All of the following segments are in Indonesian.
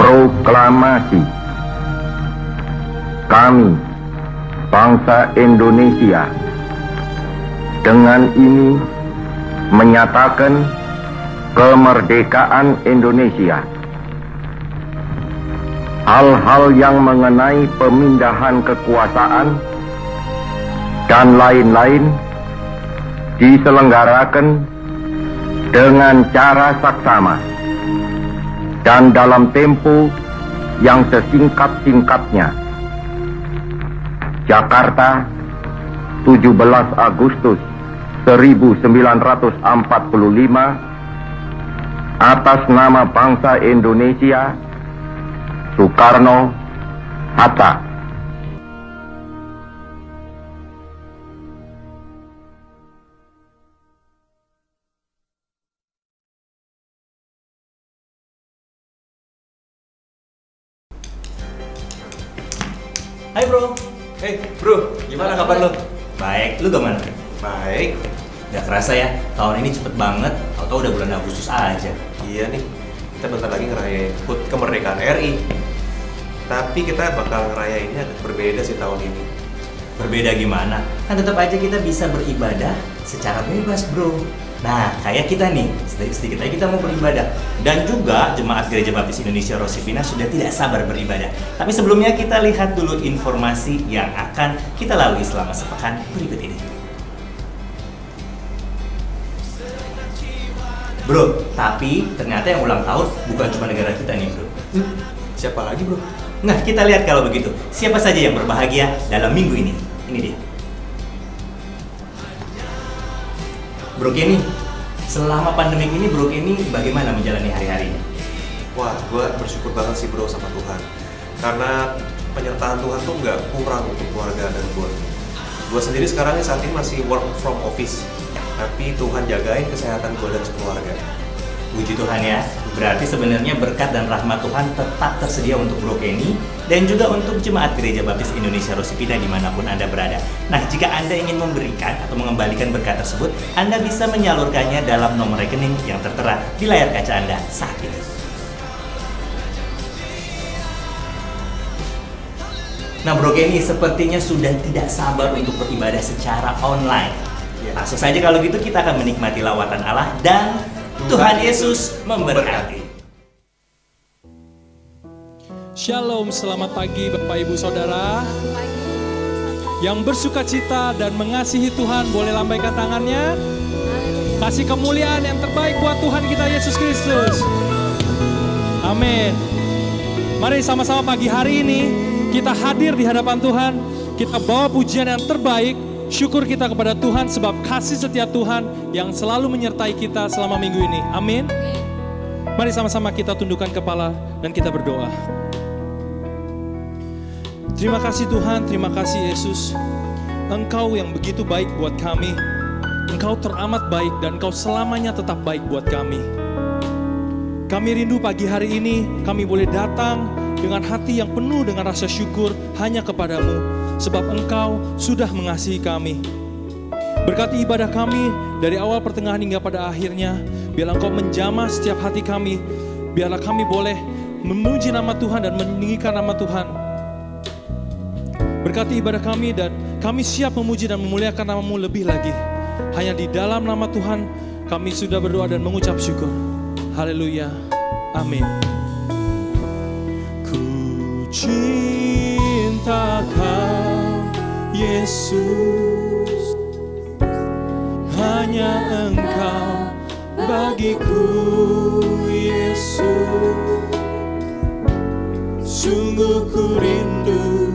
Proklamasi. Kami, bangsa Indonesia, dengan ini menyatakan kemerdekaan Indonesia. Hal-hal yang mengenai pemindahan kekuasaan dan lain-lain diselenggarakan dengan cara saksama dan dalam tempo yang sesingkat-singkatnya. Jakarta, 17 Agustus 1945, atas nama bangsa Indonesia, Soekarno Hatta. Hai bro. Hey bro, gimana kabar lo? Baik, lu gimana? Baik. Gak kerasa ya, tahun ini cepet banget. Tau-tau udah bulan Agustus aja. Iya nih, kita bentar lagi ngerayain HUT kemerdekaan RI. Tapi kita bakal ngerayainnya agak berbeda sih tahun ini. Berbeda gimana? Kan tetap aja kita bisa beribadah secara bebas bro. Nah, kayak kita nih, sedikit aja kita mau beribadah. Dan juga Jemaat Gereja Baptis Indonesia Rosipina sudah tidak sabar beribadah. Tapi sebelumnya kita lihat dulu informasi yang akan kita lalui selama sepekan berikut ini. Bro, tapi ternyata yang ulang tahun bukan cuma negara kita nih bro. Siapa lagi bro? Nah, kita lihat kalau begitu, siapa saja yang berbahagia dalam minggu ini. Ini dia. Bro Kenny, selama pandemik ini Bro Kenny bagaimana menjalani hari-harinya? Wah, gue bersyukur banget sih bro sama Tuhan. Karena penyertaan Tuhan tuh nggak kurang untuk keluarga dan gue. Gue sendiri sekarang saat ini masih work from office. Tapi Tuhan jagain kesehatan gue dan sekeluarga. Puji Tuhan ya, berarti sebenarnya berkat dan rahmat Tuhan tetap tersedia untuk Bro Kenny dan juga untuk Jemaat Gereja Baptis Indonesia Rosipina dimanapun Anda berada. Nah, jika Anda ingin memberikan atau mengembalikan berkat tersebut, Anda bisa menyalurkannya dalam nomor rekening yang tertera di layar kaca Anda saat ini. Nah, Bro Kenny sepertinya sudah tidak sabar untuk beribadah secara online. Langsung saja kalau gitu kita akan menikmati lawatan Allah dan Tuhan Yesus memberkati. Shalom, selamat pagi Bapak Ibu Saudara. Yang bersuka cita dan mengasihi Tuhan boleh lambaikan tangannya. Kasih kemuliaan yang terbaik buat Tuhan kita Yesus Kristus. Amin. Mari sama-sama pagi hari ini kita hadir di hadapan Tuhan. Kita bawa pujian yang terbaik. Syukur kita kepada Tuhan sebab kasih setia Tuhan yang selalu menyertai kita selama minggu ini. Amin. Mari sama-sama kita tundukkan kepala dan kita berdoa. Terima kasih Tuhan, terima kasih Yesus. Engkau yang begitu baik buat kami. Engkau teramat baik dan Engkau selamanya tetap baik buat kami. Kami rindu pagi hari ini kami boleh datang dengan hati yang penuh dengan rasa syukur hanya kepadamu. Sebab Engkau sudah mengasihi kami. Berkati ibadah kami dari awal pertengahan hingga pada akhirnya. Biarlah Engkau menjamah setiap hati kami. Biarlah kami boleh memuji nama Tuhan dan meninggikan nama Tuhan. Berkati ibadah kami dan kami siap memuji dan memuliakan nama-Mu lebih lagi. Hanya di dalam nama Tuhan kami sudah berdoa dan mengucap syukur. Haleluya. Amin. Ku cinta Kau Yesus, hanya Engkau bagiku Yesus. Sungguh ku rindu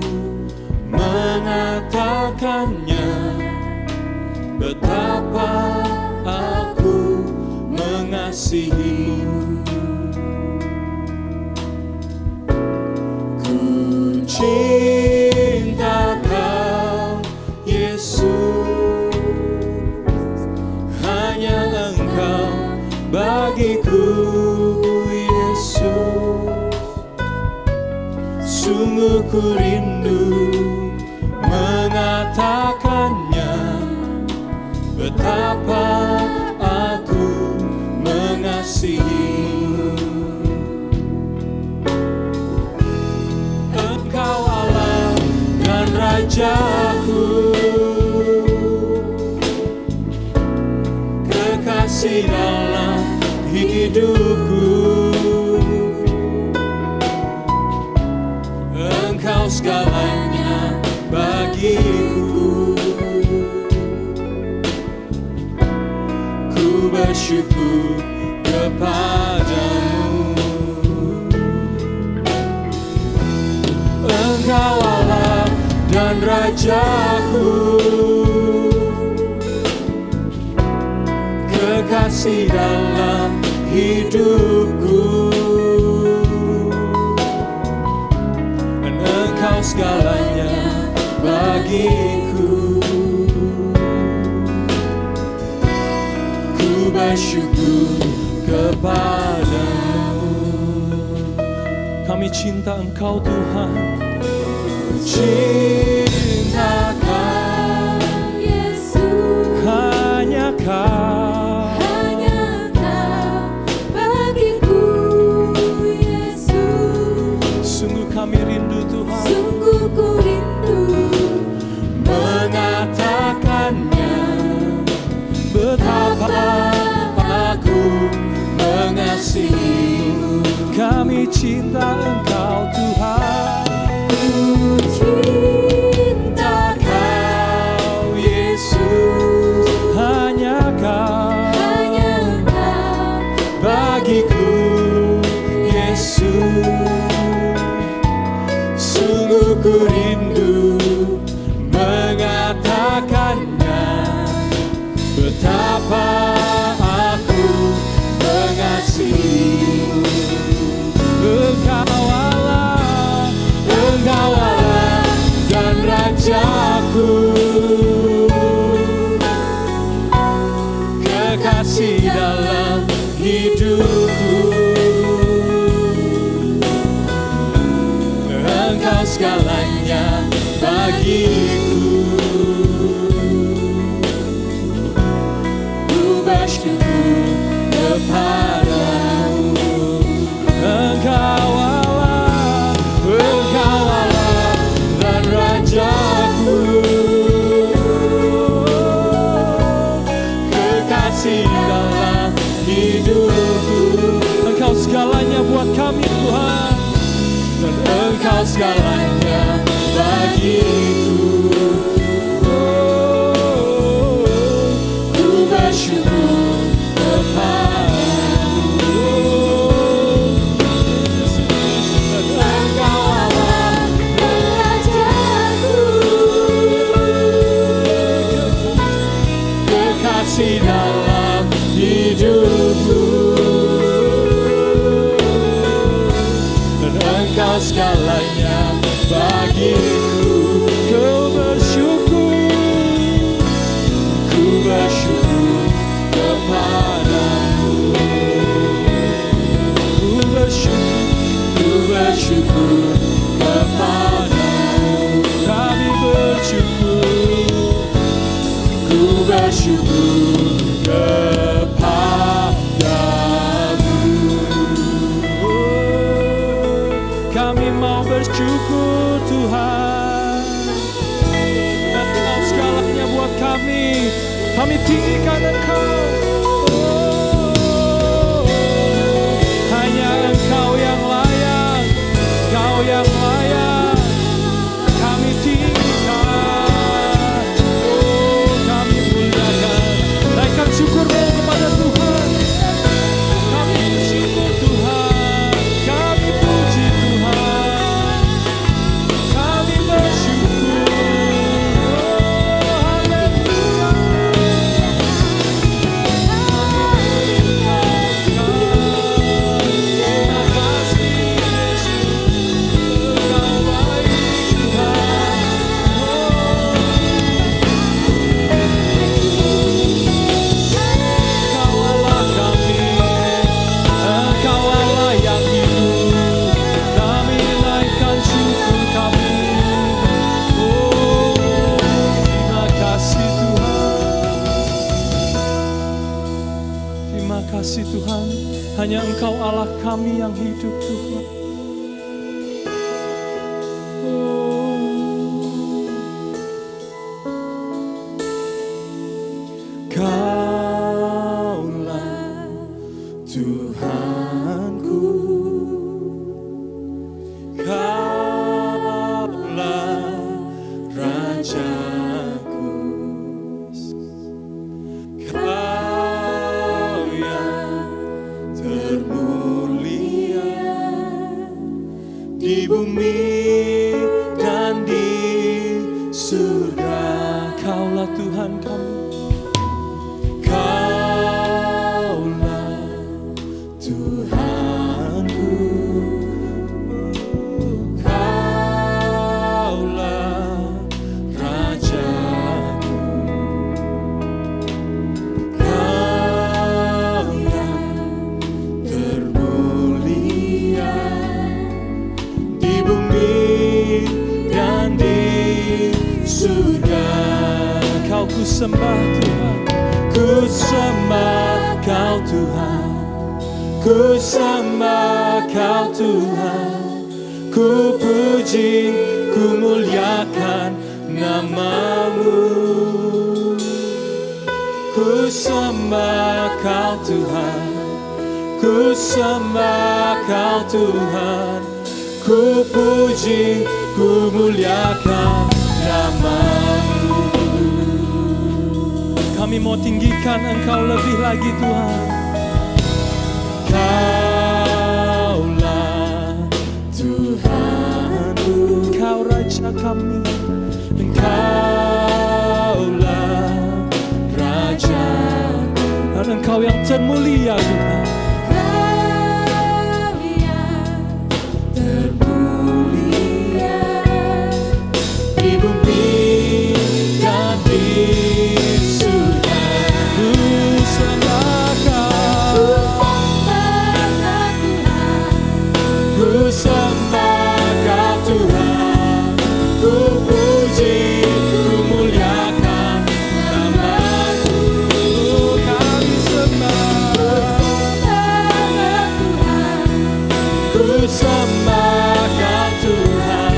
mengatakannya, betapa aku mengasihi-Mu. Ku cinta Kau Yesus, hanya Engkau bagiku Yesus. Sungguh ku rindu mengatakannya, betapa aku mengasihi-Mu. Engkau Allah dan Rajaku, kekasih dalam hidupku. Engkau segalanya bagiku. Ku bersyukur kepadamu. Engkau Allah dan Rajaku, kekasih dalam hidupku. Engkau segalanya bagiku. Ku bersyukur kepadamu. Kami cinta Engkau Tuhan. Cinta Kau Yesus, hanya Kau, hanya Kau bagiku Yesus. Sungguh kami rindu Tuhan, Sungguh ku rindu mengatakannya, betapa aku mengasihi-Mu. Kami cinta Engkau Tuhan. Ku cinta Kau Yesus, hanya Kau bagiku Yesus. Sungguh ku rindu mengatakannya, betapa aku mengasihi-Mu. Engkau Allah dan Rajaku, kekasih dalam hidupku. Engkau segalanya bagiku. Ku bersyukur kepadamu. Engkau Allah dan Rajaku, kekasih dalam hidupku. Engkau segalanya buat kami Tuhan, dan Engkau segalanya bagiku. Ku bersyukur kepadamu. Engkau Allah dan Rajaku, kekasih dalam hidupku. Dan Engkau segalanya bagiku. Ku bersyukur kepadamu. Ku bersyukur kepadamu. Kami bersyukur. Ku bersyukur kepadamu. Kami mau bersyukur Tuhan. Kami tinggikan Engkau. Oh, hanya Engkau yang layak, Engkau yang layak. Kami tinggikan, oh kami muliakan. Naikkan syukurmu kepada Tuhan. Kami bersyukur Tuhan, kami puji Tuhan, kami bersyukur. Kasih Tuhan, hanya Engkau Allah kami yang hidup Tuhan. Kaulah Tuhanku, Kaulah Rajaku. Di bumi dan di surga, Kaulah Tuhan kami. Kaulah Tuhanku, Kaulah Rajaku, Kaulah termulia di bumi dan di surga. Kau ku sembah Tuhan, ku sembah Kau Tuhan, ku sembah Kau Tuhan, ku puji, ku muliakan nama-Mu. Ku sembah Kau Tuhan, ku sembah Kau Tuhan, ku puji, ku muliakan nama-Mu. Kami mau tinggikan Engkau lebih lagi Tuhan. Kaulah Tuhan, Engkau Raja kami, Engkaulah Raja, dan Engkau yang termulia Tuhan. Ku sembah Kau Tuhan, ku puji, ku muliakan nama-Mu. Kami sembah Tuhan, ku sembah Kau Tuhan,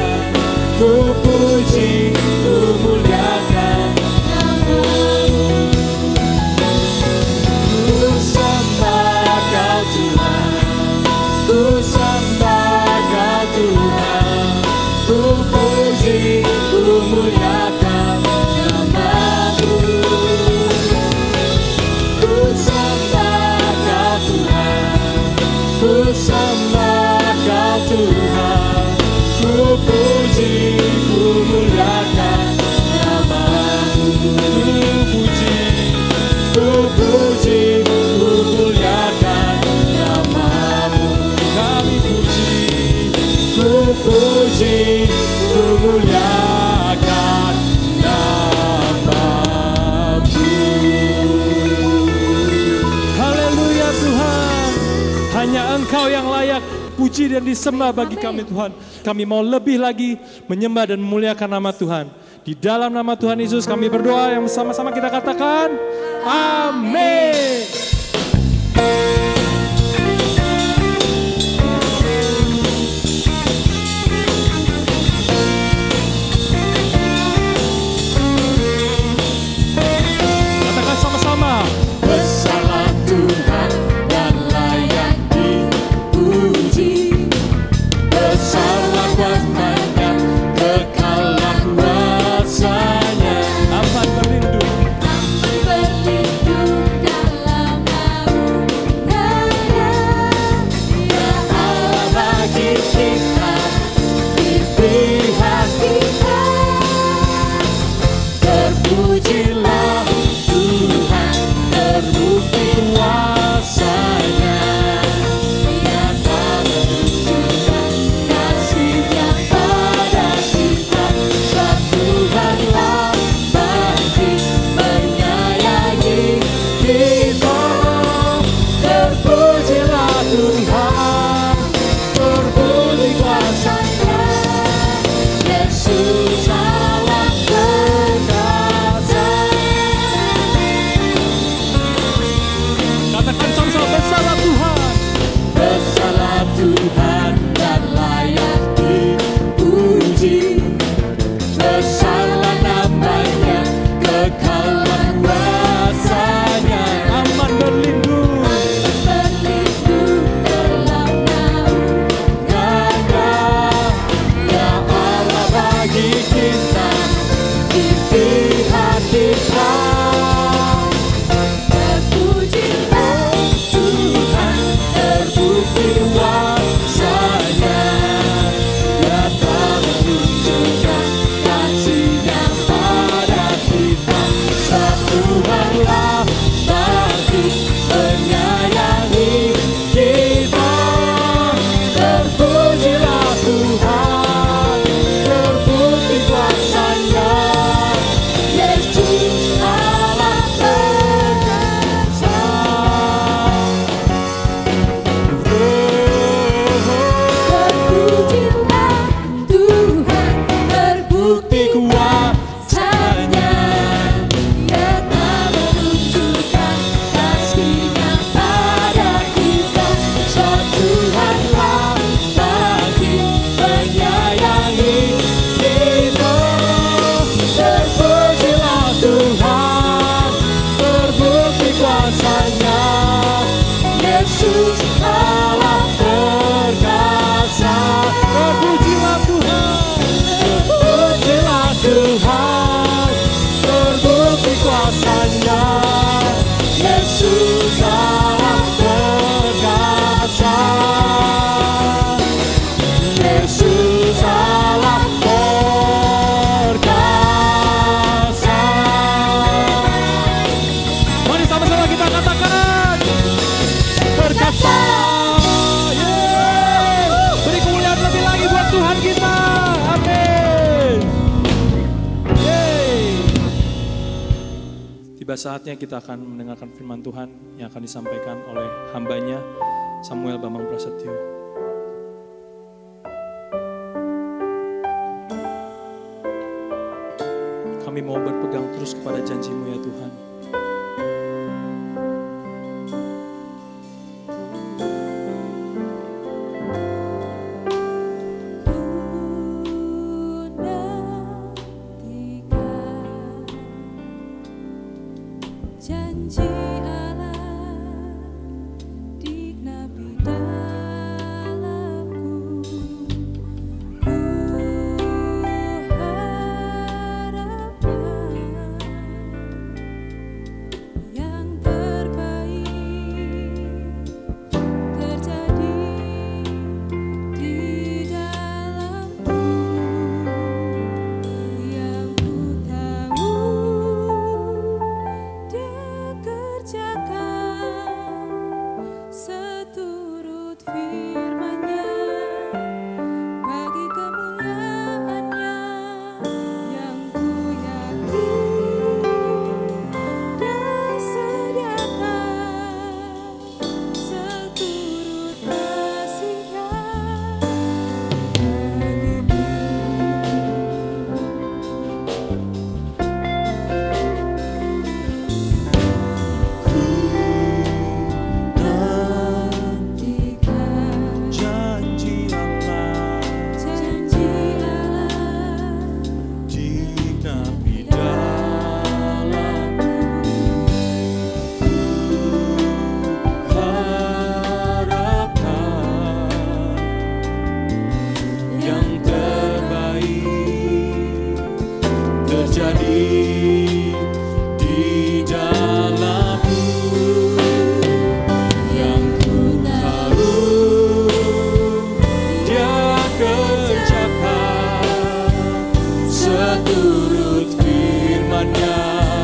ku puji, ku muliakan nama-Mu. Ku sembah Kau Tuhan, ku sembah Kau Tuhan, ku puji, ku muliakan nama-Mu. Ku sembah Kau Tuhan, ku sembah Kau Tuhan, ku puji, ku muliakan nama-Mu. Ku puji, ku muliakan nama-Mu. Kami puji, ku puji, ku muliakan nama-Mu. Haleluya Tuhan, hanya Engkau yang layak puji dan disembah bagi kami Tuhan. Kami mau lebih lagi menyembah dan memuliakan nama Tuhan. Di dalam nama Tuhan Yesus kami berdoa, yang sama-sama kita katakan amin. Katakan tiba saatnya kita akan mendengarkan firman Tuhan yang akan disampaikan oleh hambanya Samuel Bambang Prasetyo. Kami mau berpegang terus kepada janji-Mu ya Tuhan. Janji Allah digenapi dalamku, ku harapkan yang terbaik terjadi di dalamku, yang ku tahu kerjakan seturut firman-Nya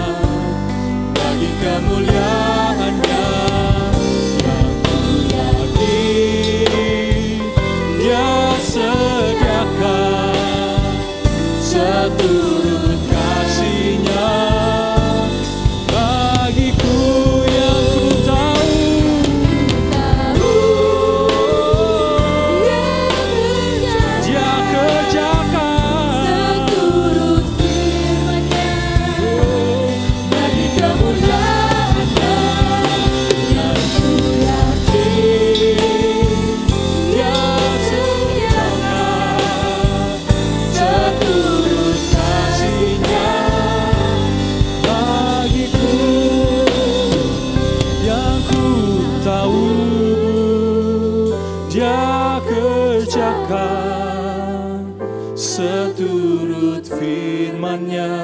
bagi kemuliaan-Nya, yang ku yakin Dia sediakan seturut kasih-Nya bagiku. Seturut kasih-Nya bagiku, yang ku tahu Dia kerjakan Seturut firman-Nya bagi kemuliaan-Nya, yang ku yakin Dia sediakan seturut kasih-Nya bagiku, yang ku tahu Dia kerjakan seturut firman-Nya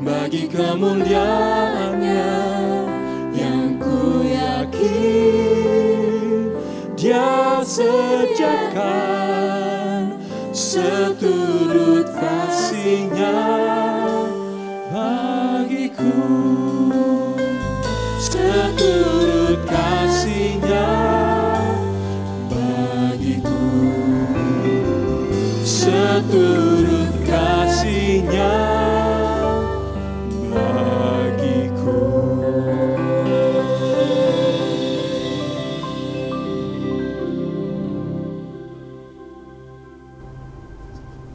bagi kemuliaan-Nya, yang ku yakin Dia sediakan seturut kasih-Nya bagiku, seturut kasih-Nya bagiku, seturut kasih-Nya bagiku.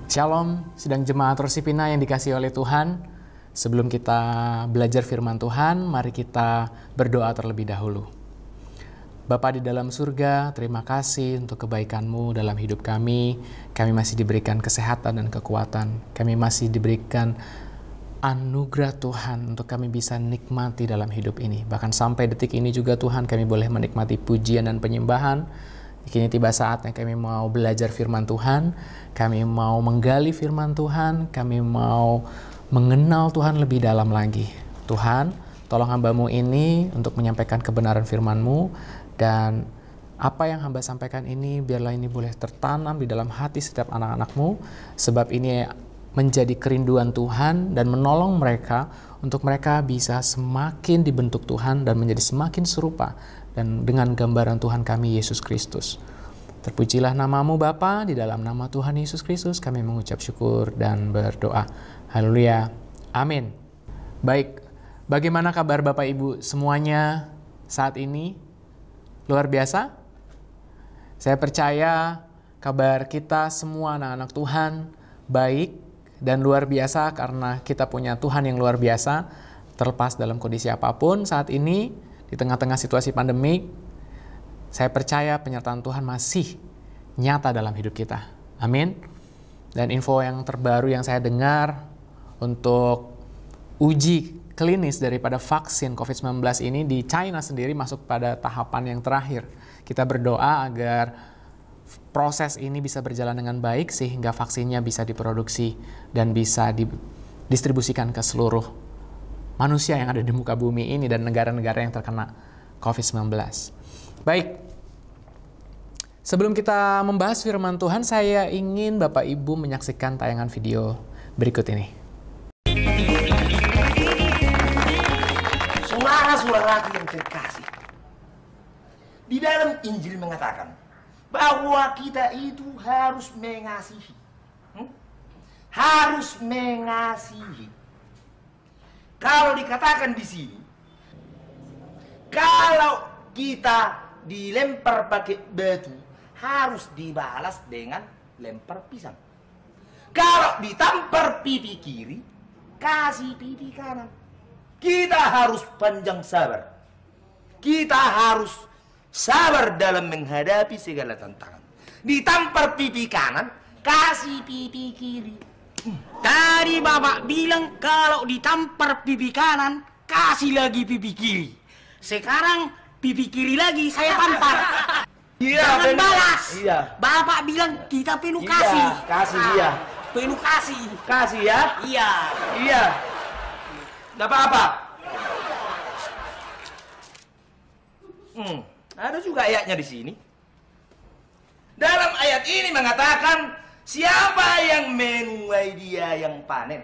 Shalom, sedang jemaat Rosipina yang dikasihi oleh Tuhan. Sebelum kita belajar firman Tuhan, mari kita berdoa terlebih dahulu. Bapa di dalam surga, terima kasih untuk kebaikan-Mu dalam hidup kami. Kami masih diberikan kesehatan dan kekuatan. Kami masih diberikan anugerah Tuhan untuk kami bisa nikmati dalam hidup ini. Bahkan sampai detik ini juga Tuhan, kami boleh menikmati pujian dan penyembahan. Kini tiba saatnya kami mau belajar firman Tuhan, kami mau menggali firman Tuhan, kami mau mengenal Tuhan lebih dalam lagi. Tuhan, tolong hamba-Mu ini untuk menyampaikan kebenaran firman-Mu, dan apa yang hamba sampaikan ini, biarlah ini boleh tertanam di dalam hati setiap anak-anak-Mu, sebab ini menjadi kerinduan Tuhan dan menolong mereka untuk mereka bisa semakin dibentuk Tuhan dan menjadi semakin serupa dan dengan gambaran Tuhan kami Yesus Kristus. Terpujilah nama-Mu Bapa, di dalam nama Tuhan Yesus Kristus kami mengucap syukur dan berdoa. Haleluya. Amin. Baik, Bagaimana kabar Bapak Ibu semuanya saat ini? Luar biasa? Saya percaya kabar kita semua anak-anak Tuhan baik dan luar biasa karena kita punya Tuhan yang luar biasa. Terlepas dalam kondisi apapun saat ini, di tengah-tengah situasi pandemik, saya percaya penyertaan Tuhan masih nyata dalam hidup kita. Amin. Dan info yang terbaru yang saya dengar untuk uji klinis daripada vaksin COVID-19 ini di China sendiri masuk pada tahapan yang terakhir. Kita berdoa agar proses ini bisa berjalan dengan baik sehingga vaksinnya bisa diproduksi dan bisa didistribusikan ke seluruh manusia yang ada di muka bumi ini dan negara-negara yang terkena COVID-19. Baik, sebelum kita membahas firman Tuhan, saya ingin Bapak Ibu menyaksikan tayangan video berikut ini. Saudara-saudaraku yang terkasih, di dalam Injil mengatakan bahwa kita itu harus mengasihi. Harus mengasihi. Kalau dikatakan di sini, kalau kita dilempar pakai batu, harus dibalas dengan lempar pisang. Kalau ditampar pipi kiri, kasih pipi kanan. Kita harus panjang sabar. Kita harus sabar dalam menghadapi segala tantangan. Ditampar pipi kanan, kasih pipi kiri. Tadi Bapak bilang kalau ditampar pipi kanan, kasih lagi pipi kiri. Sekarang pipi kiri lagi saya tampar. Jangan balas. Iya. Bapak bilang kita penuh kasih. Kasih iya. Penuh kasih. Kasih ya? Iya. Iya. Gak apa-apa. Ada juga ayatnya di sini. Dalam ayat ini mengatakan, siapa yang menuai dia yang panen.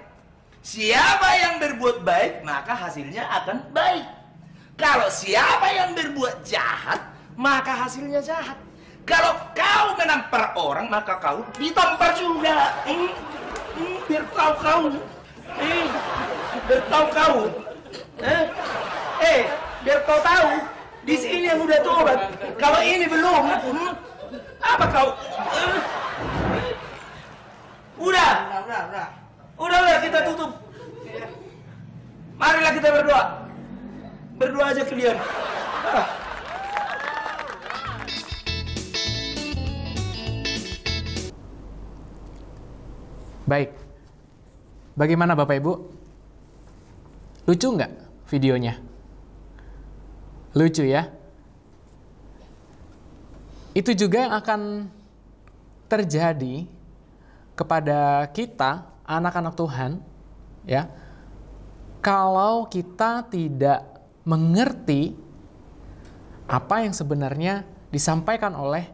Siapa yang berbuat baik, maka hasilnya akan baik. Kalau siapa yang berbuat jahat, maka hasilnya jahat. Kalau kau menampar orang, maka kau ditampar juga. Biar tahu kau. Biar tahu kau. Biar kau tahu. Di sini yang udah tobat. Kalau ini belum. Apa kau? Udah. Udah kita tutup. Marilah kita berdoa. Berdoa aja kalian. Baik, bagaimana Bapak Ibu? Lucu nggak videonya? Lucu ya? Itu juga yang akan terjadi kepada kita, anak-anak Tuhan, ya. Kalau kita tidak mengerti apa yang sebenarnya disampaikan oleh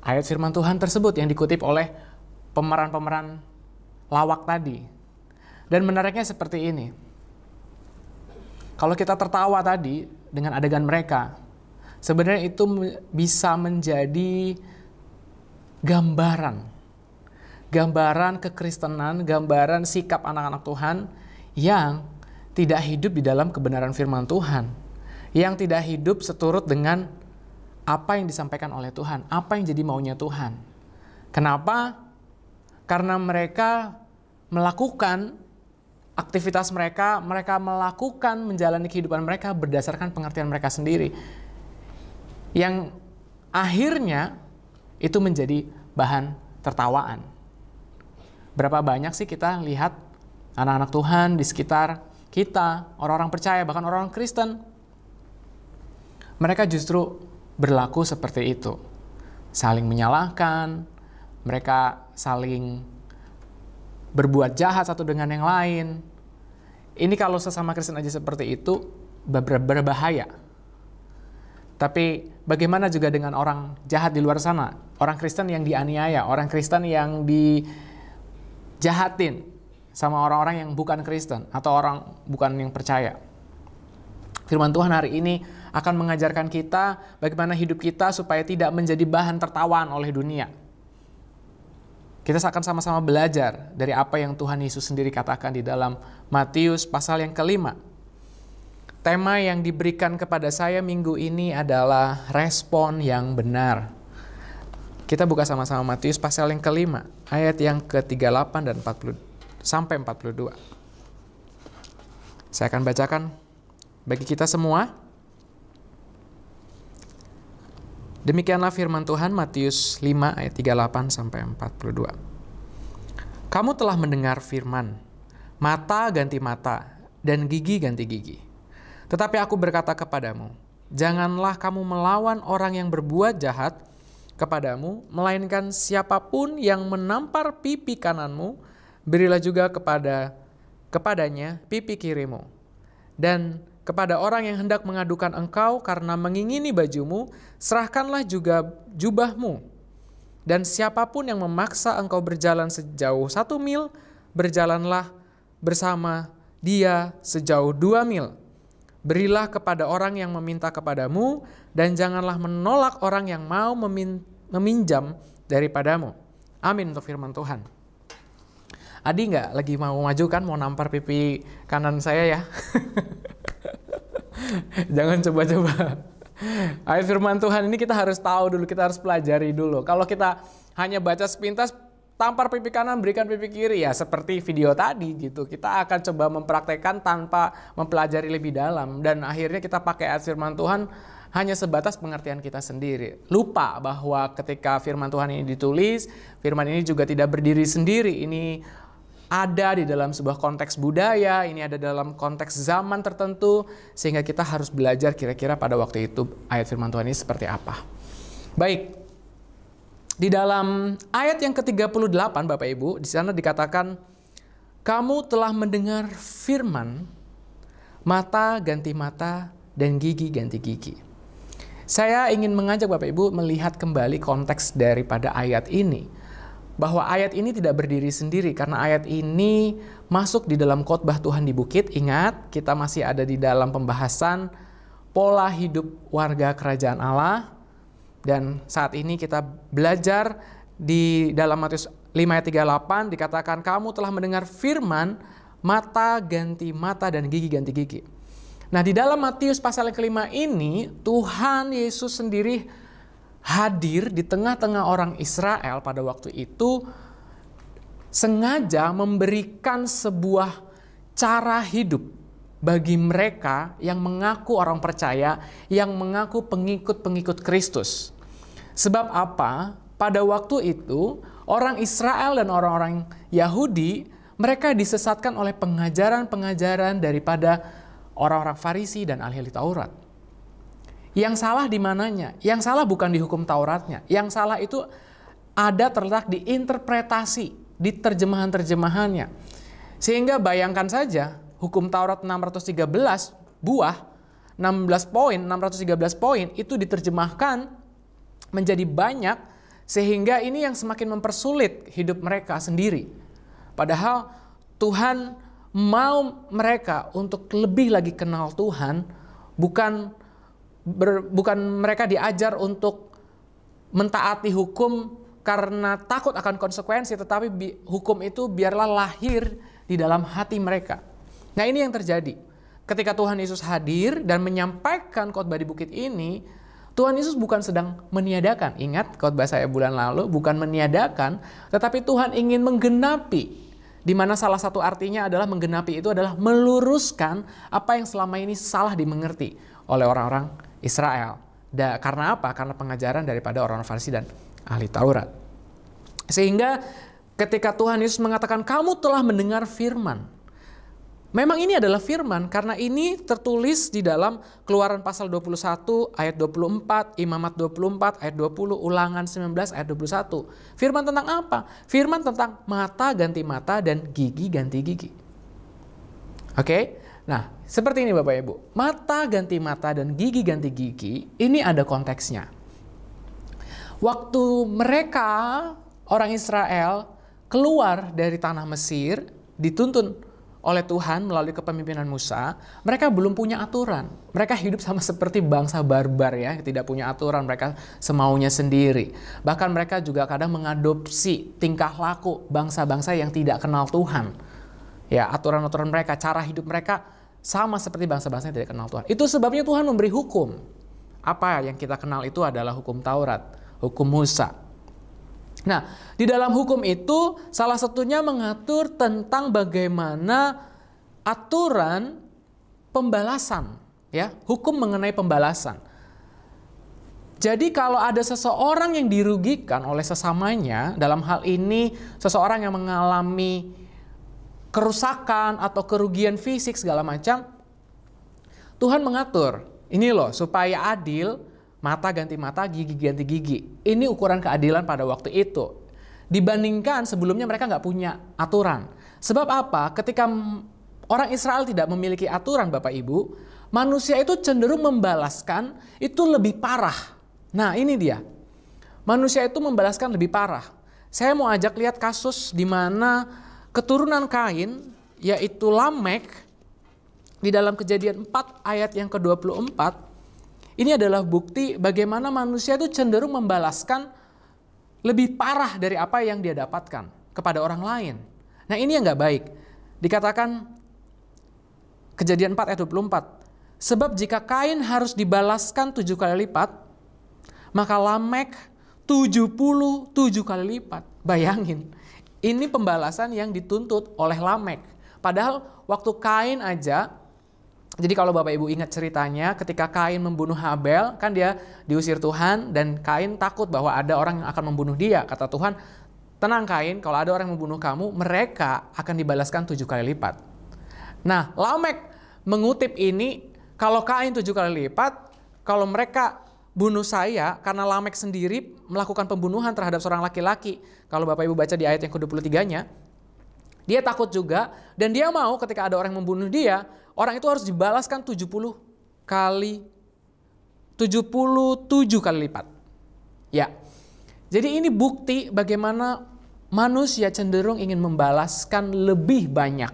ayat firman Tuhan tersebut yang dikutip oleh pemeran-pemeran lawak tadi. Dan menariknya seperti ini. Kalau kita tertawa tadi dengan adegan mereka, sebenarnya itu bisa menjadi gambaran kekristenan, gambaran sikap anak-anak Tuhan yang tidak hidup di dalam kebenaran firman Tuhan, yang tidak hidup seturut dengan apa yang disampaikan oleh Tuhan, apa yang jadi maunya Tuhan. Kenapa? Karena mereka melakukan aktivitas mereka melakukan menjalani kehidupan mereka berdasarkan pengertian mereka sendiri. Yang akhirnya itu menjadi bahan tertawaan. Berapa banyak sih kita lihat anak-anak Tuhan di sekitar kita, orang-orang percaya, bahkan orang Kristen, mereka justru berlaku seperti itu. Saling menyalahkan, mereka saling berbuat jahat satu dengan yang lain. Ini kalau sesama Kristen aja seperti itu, berbahaya. Tapi bagaimana juga dengan orang jahat di luar sana? Orang Kristen yang dianiaya, orang Kristen yang dijahatin sama orang-orang yang bukan Kristen atau orang bukan yang percaya. Firman Tuhan hari ini akan mengajarkan kita bagaimana hidup kita supaya tidak menjadi bahan tertawaan oleh dunia. Kita akan sama-sama belajar dari apa yang Tuhan Yesus sendiri katakan di dalam Matius pasal yang ke-5. tema yang diberikan kepada saya minggu ini adalah respon yang benar. Kita buka sama-sama Matius pasal yang kelima, ayat yang ke-38 dan 40 sampai 42. Saya akan bacakan bagi kita semua. Demikianlah firman Tuhan, Matius 5 ayat 38 sampai 42. Kamu telah mendengar firman, mata ganti mata dan gigi ganti gigi. Tetapi aku berkata kepadamu, janganlah kamu melawan orang yang berbuat jahat kepadamu, melainkan siapapun yang menampar pipi kananmu, berilah juga kepadanya pipi kirimu. Dan kepada orang yang hendak mengadukan engkau karena mengingini bajumu, serahkanlah juga jubahmu. Dan siapapun yang memaksa engkau berjalan sejauh 1 mil, berjalanlah bersama dia sejauh 2 mil. Berilah kepada orang yang meminta kepadamu, dan janganlah menolak orang yang mau meminjam daripadamu. Amin untuk firman Tuhan. Adi nggak lagi mau maju kan, mau nampar pipi kanan saya ya? Jangan coba-coba. Ayat firman Tuhan ini kita harus tahu dulu, kita harus pelajari dulu. Kalau kita hanya baca sepintas, tampar pipi kanan, berikan pipi kiri, ya seperti video tadi gitu. Kita akan coba mempraktekkan tanpa mempelajari lebih dalam. Dan akhirnya kita pakai ayat firman Tuhan hanya sebatas pengertian kita sendiri. Lupa bahwa ketika firman Tuhan ini ditulis, firman ini juga tidak berdiri sendiri. Ini ada di dalam sebuah konteks budaya, ini ada dalam konteks zaman tertentu, sehingga kita harus belajar kira-kira pada waktu itu ayat firman Tuhan ini seperti apa. Baik, di dalam ayat yang ke-38 Bapak Ibu, di sana dikatakan, kamu telah mendengar firman, mata ganti mata dan gigi ganti gigi. Saya ingin mengajak Bapak Ibu melihat kembali konteks daripada ayat ini. Bahwa ayat ini tidak berdiri sendiri, karena ayat ini masuk di dalam khotbah Tuhan di bukit. Ingat, kita masih ada di dalam pembahasan pola hidup warga kerajaan Allah. Dan saat ini kita belajar di dalam Matius 5 ayat 38 dikatakan, kamu telah mendengar firman, mata ganti mata dan gigi ganti gigi. Nah, di dalam Matius pasal yang kelima ini, Tuhan Yesus sendiri hadir di tengah-tengah orang Israel pada waktu itu, sengaja memberikan sebuah cara hidup bagi mereka yang mengaku orang percaya, yang mengaku pengikut-pengikut Kristus. Sebab apa? Pada waktu itu, orang Israel dan orang-orang Yahudi, mereka disesatkan oleh pengajaran-pengajaran daripada orang-orang Farisi dan ahli Taurat. Yang salah di mananya? Yang salah bukan di hukum Tauratnya. Yang salah itu ada terletak di interpretasi, di terjemahan-terjemahannya. Sehingga bayangkan saja, hukum Taurat 613 buah, 613 poin itu diterjemahkan menjadi banyak, sehingga ini yang semakin mempersulit hidup mereka sendiri. Padahal Tuhan mau mereka untuk lebih lagi kenal Tuhan, bukan mereka diajar untuk mentaati hukum karena takut akan konsekuensi, tetapi hukum itu biarlah lahir di dalam hati mereka. Nah, ini yang terjadi. Ketika Tuhan Yesus hadir dan menyampaikan khotbah di bukit ini, Tuhan Yesus bukan sedang meniadakan. Ingat khotbah saya bulan lalu, bukan meniadakan, tetapi Tuhan ingin menggenapi. Di mana salah satu artinya adalah menggenapi itu adalah meluruskan apa yang selama ini salah dimengerti oleh orang-orang Israel. Karena apa? Karena pengajaran daripada orang Farisi dan ahli Taurat. Sehingga ketika Tuhan Yesus mengatakan kamu telah mendengar firman, memang ini adalah firman karena ini tertulis di dalam Keluaran pasal 21 ayat 24, Imamat 24 ayat 20, Ulangan 19 ayat 21. Firman tentang apa? Firman tentang mata ganti mata dan gigi ganti gigi. Oke? Nah, seperti ini Bapak Ibu. Mata ganti mata dan gigi ganti gigi, ini ada konteksnya. Waktu mereka, orang Israel, keluar dari tanah Mesir, dituntun oleh Tuhan melalui kepemimpinan Musa, mereka belum punya aturan. Mereka hidup sama seperti bangsa barbar ya, tidak punya aturan, mereka semaunya sendiri. Bahkan mereka juga kadang mengadopsi tingkah laku bangsa-bangsa yang tidak kenal Tuhan. Ya, aturan-aturan mereka, cara hidup mereka sama seperti bangsa-bangsa yang tidak kenal Tuhan. Itu sebabnya Tuhan memberi hukum. Apa yang kita kenal itu adalah hukum Taurat, hukum Musa. Nah, di dalam hukum itu salah satunya mengatur tentang bagaimana aturan pembalasan, ya, hukum mengenai pembalasan. Jadi kalau ada seseorang yang dirugikan oleh sesamanya, dalam hal ini seseorang yang mengalami kerusakan atau kerugian fisik segala macam, Tuhan mengatur, ini loh supaya adil, mata ganti mata, gigi ganti gigi. Ini ukuran keadilan pada waktu itu. Dibandingkan sebelumnya mereka nggak punya aturan. Sebab apa? Ketika orang Israel tidak memiliki aturan, Bapak Ibu, manusia itu cenderung membalaskan itu lebih parah. Nah ini dia, manusia itu membalaskan lebih parah. Saya mau ajak lihat kasus di mana keturunan Kain, yaitu Lamek, di dalam Kejadian 4 ayat yang ke-24, ini adalah bukti bagaimana manusia itu cenderung membalaskan lebih parah dari apa yang dia dapatkan kepada orang lain. Nah ini yang gak baik. Dikatakan Kejadian 4 ayat 24, sebab jika Kain harus dibalaskan 7 kali lipat, maka Lamek 77 kali lipat. Bayangin, ini pembalasan yang dituntut oleh Lamek. Padahal waktu Kain aja, jadi kalau Bapak Ibu ingat ceritanya, ketika Kain membunuh Habel, kan dia diusir Tuhan, dan Kain takut bahwa ada orang yang akan membunuh dia. Kata Tuhan, tenang Kain, kalau ada orang yang membunuh kamu, mereka akan dibalaskan 7 kali lipat. Nah, Lamek mengutip ini, kalau Kain 7 kali lipat, kalau mereka bunuh saya, karena Lamek sendiri melakukan pembunuhan terhadap seorang laki-laki. Kalau Bapak Ibu baca di ayat yang ke-23-nya, dia takut juga, dan dia mau ketika ada orang yang membunuh dia, orang itu harus dibalaskan 77 kali lipat. Ya. Jadi ini bukti bagaimana manusia cenderung ingin membalaskan lebih banyak,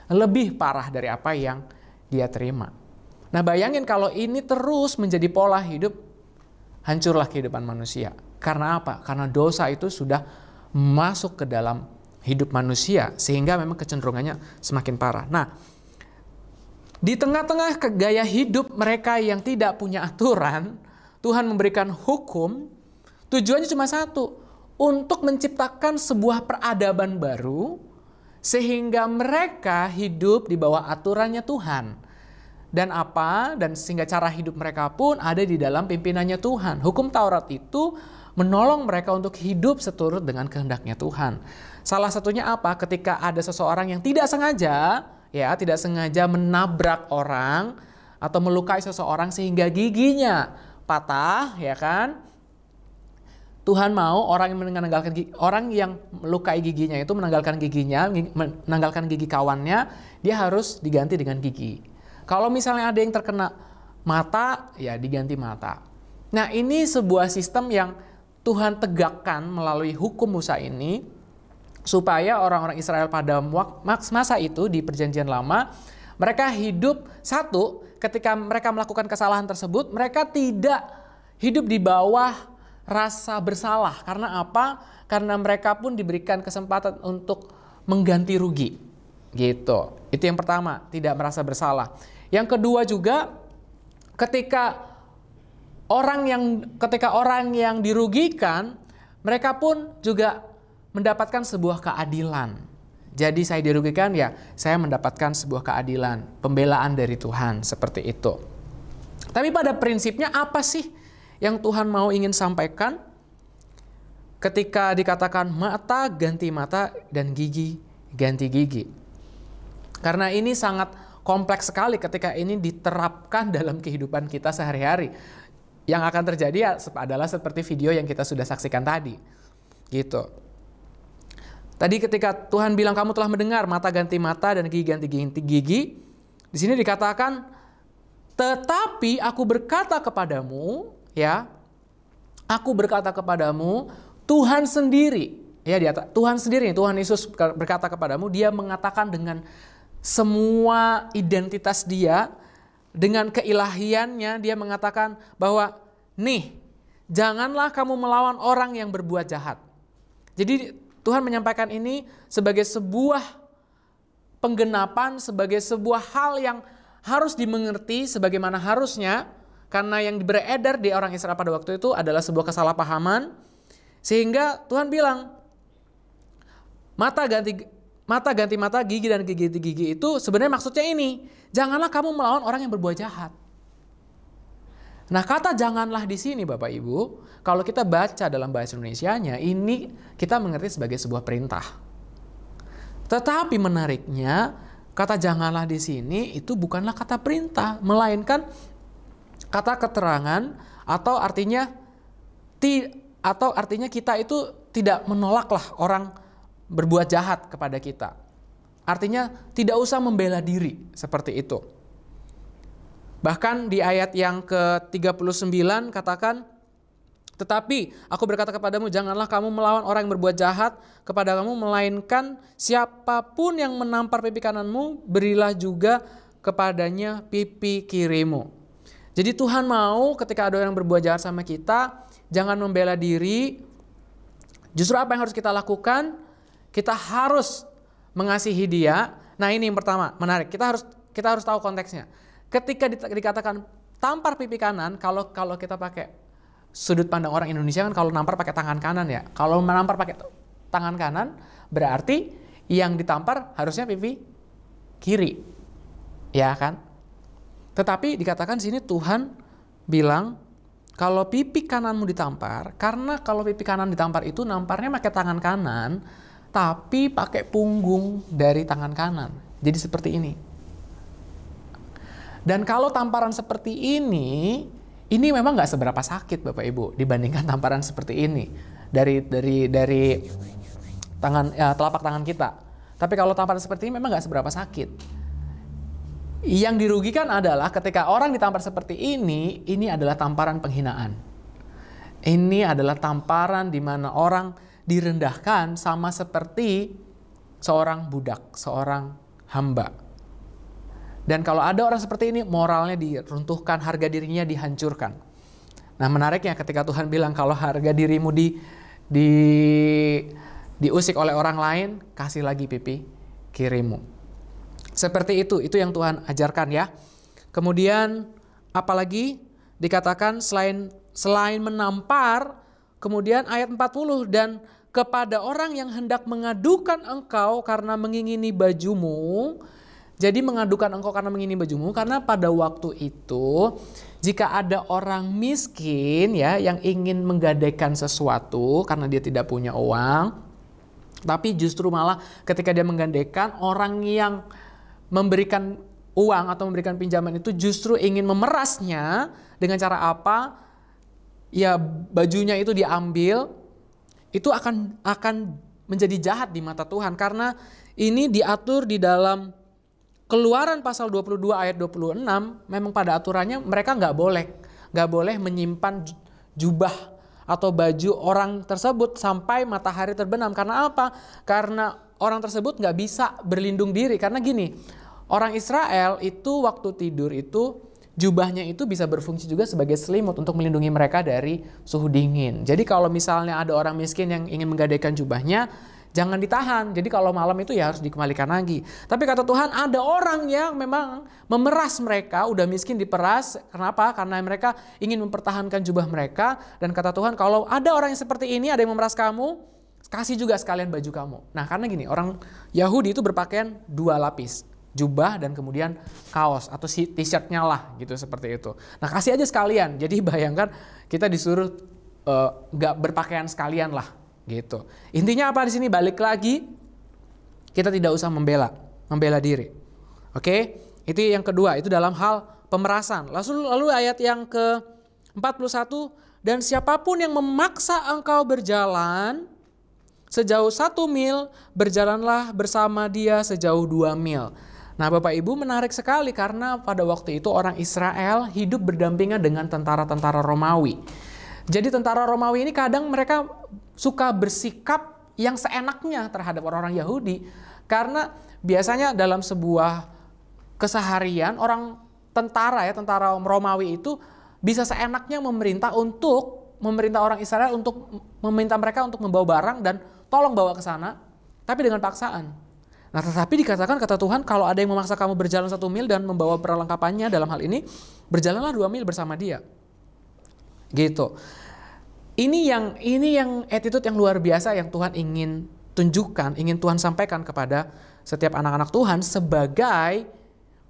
lebih parah dari apa yang dia terima. Nah, bayangin kalau ini terus menjadi pola hidup, hancurlah kehidupan manusia. Karena apa? Karena dosa itu sudah masuk ke dalam hidup manusia, sehingga memang kecenderungannya semakin parah. Nah, di tengah-tengah gaya hidup mereka yang tidak punya aturan, Tuhan memberikan hukum, tujuannya cuma satu, untuk menciptakan sebuah peradaban baru, sehingga mereka hidup di bawah aturannya Tuhan. Dan sehingga cara hidup mereka pun ada di dalam pimpinannya Tuhan. Hukum Taurat itu menolong mereka untuk hidup seturut dengan kehendaknya Tuhan. Salah satunya apa? Ketika ada seseorang yang tidak sengaja menabrak orang atau melukai seseorang sehingga giginya patah, ya kan? Tuhan mau orang yang melukai giginya itu menanggalkan gigi kawannya, dia harus diganti dengan gigi. Kalau misalnya ada yang terkena mata, ya diganti mata. Nah, ini sebuah sistem yang Tuhan tegakkan melalui hukum Musa ini, supaya orang-orang Israel pada masa itu di Perjanjian Lama, mereka hidup ketika mereka melakukan kesalahan tersebut, mereka tidak hidup di bawah rasa bersalah. Karena apa? Karena mereka pun diberikan kesempatan untuk mengganti rugi. Gitu. Itu yang pertama, tidak merasa bersalah. Yang kedua juga, ketika orang yang dirugikan, mereka pun juga mendapatkan sebuah keadilan. Jadi saya dirugikan, ya saya mendapatkan sebuah keadilan, pembelaan dari Tuhan, seperti itu. Tapi pada prinsipnya apa sih yang Tuhan mau ingin sampaikan ketika dikatakan mata ganti mata dan gigi ganti gigi? Karena ini sangat kompleks sekali ketika ini diterapkan dalam kehidupan kita sehari-hari. Yang akan terjadi adalah seperti video yang kita sudah saksikan tadi. Gitu. Tadi ketika Tuhan bilang kamu telah mendengar mata ganti mata dan gigi ganti gigi, di sini dikatakan, tetapi aku berkata kepadamu, Tuhan sendiri, Tuhan Yesus berkata kepadamu, dia mengatakan dengan semua identitas dia, dengan keilahiannya, dia mengatakan bahwa janganlah kamu melawan orang yang berbuat jahat. Jadi Tuhan menyampaikan ini sebagai sebuah penggenapan, sebagai sebuah hal yang harus dimengerti sebagaimana harusnya, karena yang beredar di orang Israel pada waktu itu adalah sebuah kesalahpahaman, sehingga Tuhan bilang mata ganti mata, gigi dan gigi gigi itu sebenarnya maksudnya ini, janganlah kamu melawan orang yang berbuat jahat. Nah, kata janganlah di sini Bapak Ibu, kalau kita baca dalam bahasa Indonesianya, ini kita mengerti sebagai sebuah perintah. Tetapi menariknya, kata janganlah di sini itu bukanlah kata perintah, melainkan kata keterangan, atau artinya kita itu tidak menolaklah orang berbuat jahat kepada kita. Artinya tidak usah membela diri seperti itu. Bahkan di ayat yang ke-39 katakan, tetapi aku berkata kepadamu, janganlah kamu melawan orang yang berbuat jahat kepada kamu, melainkan siapapun yang menampar pipi kananmu, berilah juga kepadanya pipi kirimu. Jadi Tuhan mau ketika ada orang yang berbuat jahat sama kita, jangan membela diri. Justru apa yang harus kita lakukan? Kita harus mengasihi dia. Nah, ini yang pertama, menarik. Kita harus tahu konteksnya. Ketika dikatakan tampar pipi kanan, kalau kita pakai sudut pandang orang Indonesia kan, kalau nampar pakai tangan kanan ya. Kalau menampar pakai tangan kanan, berarti yang ditampar harusnya pipi kiri. Ya kan? Tetapi dikatakan sini Tuhan bilang kalau pipi kananmu ditampar, karena kalau pipi kanan ditampar itu namparnya pakai tangan kanan, tapi pakai punggung dari tangan kanan. Jadi seperti ini. Dan kalau tamparan seperti ini memang nggak seberapa sakit Bapak Ibu dibandingkan tamparan seperti ini dari tangan telapak tangan kita. Tapi kalau tamparan seperti ini memang nggak seberapa sakit. Yang dirugikan adalah ketika orang ditampar seperti ini adalah tamparan penghinaan. Ini adalah tamparan di mana orang direndahkan sama seperti seorang budak, seorang hamba. Dan kalau ada orang seperti ini, moralnya diruntuhkan, harga dirinya dihancurkan. Nah, menariknya ketika Tuhan bilang kalau harga dirimu diusik oleh orang lain, kasih lagi pipi kirimu. Seperti itu yang Tuhan ajarkan ya. Kemudian apalagi dikatakan selain menampar, kemudian ayat 40, dan kepada orang yang hendak mengadukan engkau karena mengingini bajumu. Jadi mengadukan engkau karena mengingini bajumu, karena pada waktu itu jika ada orang miskin ya yang ingin menggadaikan sesuatu karena dia tidak punya uang, tapi justru malah ketika dia menggadaikan, orang yang memberikan uang atau memberikan pinjaman itu justru ingin memerasnya dengan cara apa? Ya bajunya itu diambil, itu akan menjadi jahat di mata Tuhan, karena ini diatur di dalam Keluaran pasal 22 ayat 26, memang pada aturannya mereka nggak boleh menyimpan jubah atau baju orang tersebut sampai matahari terbenam. Karena apa? Karena orang tersebut nggak bisa berlindung diri. Karena gini, orang Israel itu waktu tidur itu jubahnya itu bisa berfungsi juga sebagai selimut untuk melindungi mereka dari suhu dingin. Jadi kalau misalnya ada orang miskin yang ingin menggadaikan jubahnya, jangan ditahan. Jadi kalau malam itu ya harus dikembalikan lagi. Tapi kata Tuhan, ada orang yang memang memeras mereka, udah miskin diperas. Kenapa? Karena mereka ingin mempertahankan jubah mereka. Dan kata Tuhan, kalau ada orang yang seperti ini, ada yang memeras kamu, kasih juga sekalian baju kamu. Nah, karena gini, orang Yahudi itu berpakaian 2 lapis. Jubah dan kemudian kaos atau t-shirtnya lah gitu, seperti itu. Nah, kasih aja sekalian. Jadi bayangkan kita disuruh gak berpakaian sekalian lah gitu. Intinya apa di sini? Balik lagi, kita tidak usah membela diri. Oke? Itu yang kedua, itu dalam hal pemerasan. Lalu ayat yang ke-41, dan siapapun yang memaksa engkau berjalan sejauh 1 mil, berjalanlah bersama dia sejauh 2 mil. Nah, Bapak Ibu, menarik sekali karena pada waktu itu orang Israel hidup berdampingan dengan tentara-tentara Romawi. Jadi tentara Romawi ini kadang mereka suka bersikap yang seenaknya terhadap orang-orang Yahudi. Karena biasanya dalam sebuah keseharian orang tentara Romawi itu bisa seenaknya memerintah orang Israel untuk meminta mereka untuk membawa barang dan tolong bawa ke sana, tapi dengan paksaan. Nah, tetapi dikatakan kata Tuhan, kalau ada yang memaksa kamu berjalan 1 mil dan membawa perlengkapannya, dalam hal ini, berjalanlah 2 mil bersama dia. Gitu. Ini yang attitude yang luar biasa yang Tuhan ingin tunjukkan, ingin Tuhan sampaikan kepada setiap anak-anak Tuhan sebagai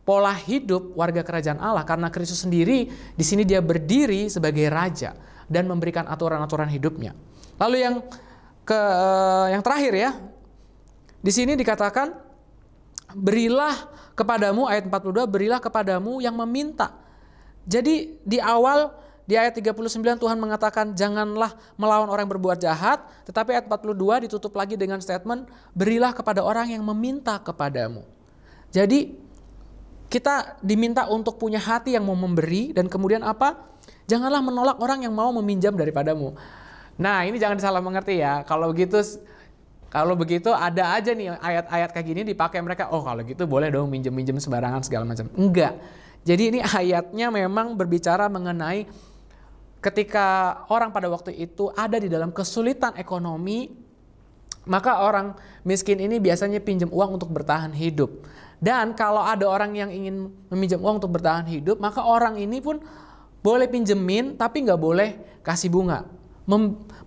pola hidup warga kerajaan Allah, karena Kristus sendiri di sini dia berdiri sebagai raja dan memberikan aturan-aturan hidupnya. Lalu yang terakhir ya, di sini dikatakan berilah kepadamu, ayat 42, berilah kepadamu yang meminta. Jadi di awal di ayat 39 Tuhan mengatakan janganlah melawan orang yang berbuat jahat, tetapi ayat 42 ditutup lagi dengan statement berilah kepada orang yang meminta kepadamu. Jadi kita diminta untuk punya hati yang mau memberi, dan kemudian apa? Janganlah menolak orang yang mau meminjam daripadamu. Nah, ini jangan disalah mengerti ya. Kalau begitu ada aja nih ayat-ayat kayak gini dipakai mereka, oh kalau gitu boleh dong minjem-minjem sembarangan segala macam. Enggak. Jadi ini ayatnya memang berbicara mengenai ketika orang pada waktu itu ada di dalam kesulitan ekonomi, maka orang miskin ini biasanya pinjam uang untuk bertahan hidup. Dan kalau ada orang yang ingin meminjam uang untuk bertahan hidup, maka orang ini pun boleh pinjemin tapi nggak boleh kasih bunga.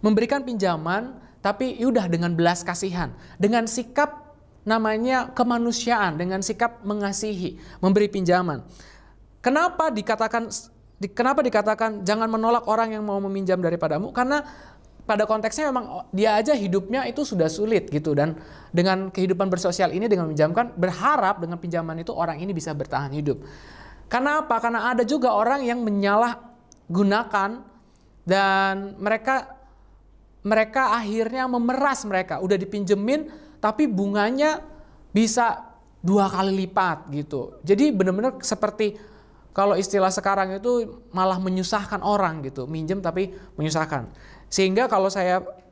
Memberikan pinjaman tapi udah dengan belas kasihan, dengan sikap namanya kemanusiaan, dengan sikap mengasihi, memberi pinjaman. Kenapa dikatakan jangan menolak orang yang mau meminjam daripadamu? Karena pada konteksnya memang dia aja hidupnya itu sudah sulit gitu, dan dengan kehidupan bersosial ini dengan meminjamkan, berharap dengan pinjaman itu orang ini bisa bertahan hidup. Karena apa? Karena ada juga orang yang menyalahgunakan dan mereka akhirnya memeras mereka. Udah dipinjemin tapi bunganya bisa 2 kali lipat gitu. Jadi benar-benar seperti kalau istilah sekarang itu malah menyusahkan orang gitu, minjem tapi menyusahkan. Sehingga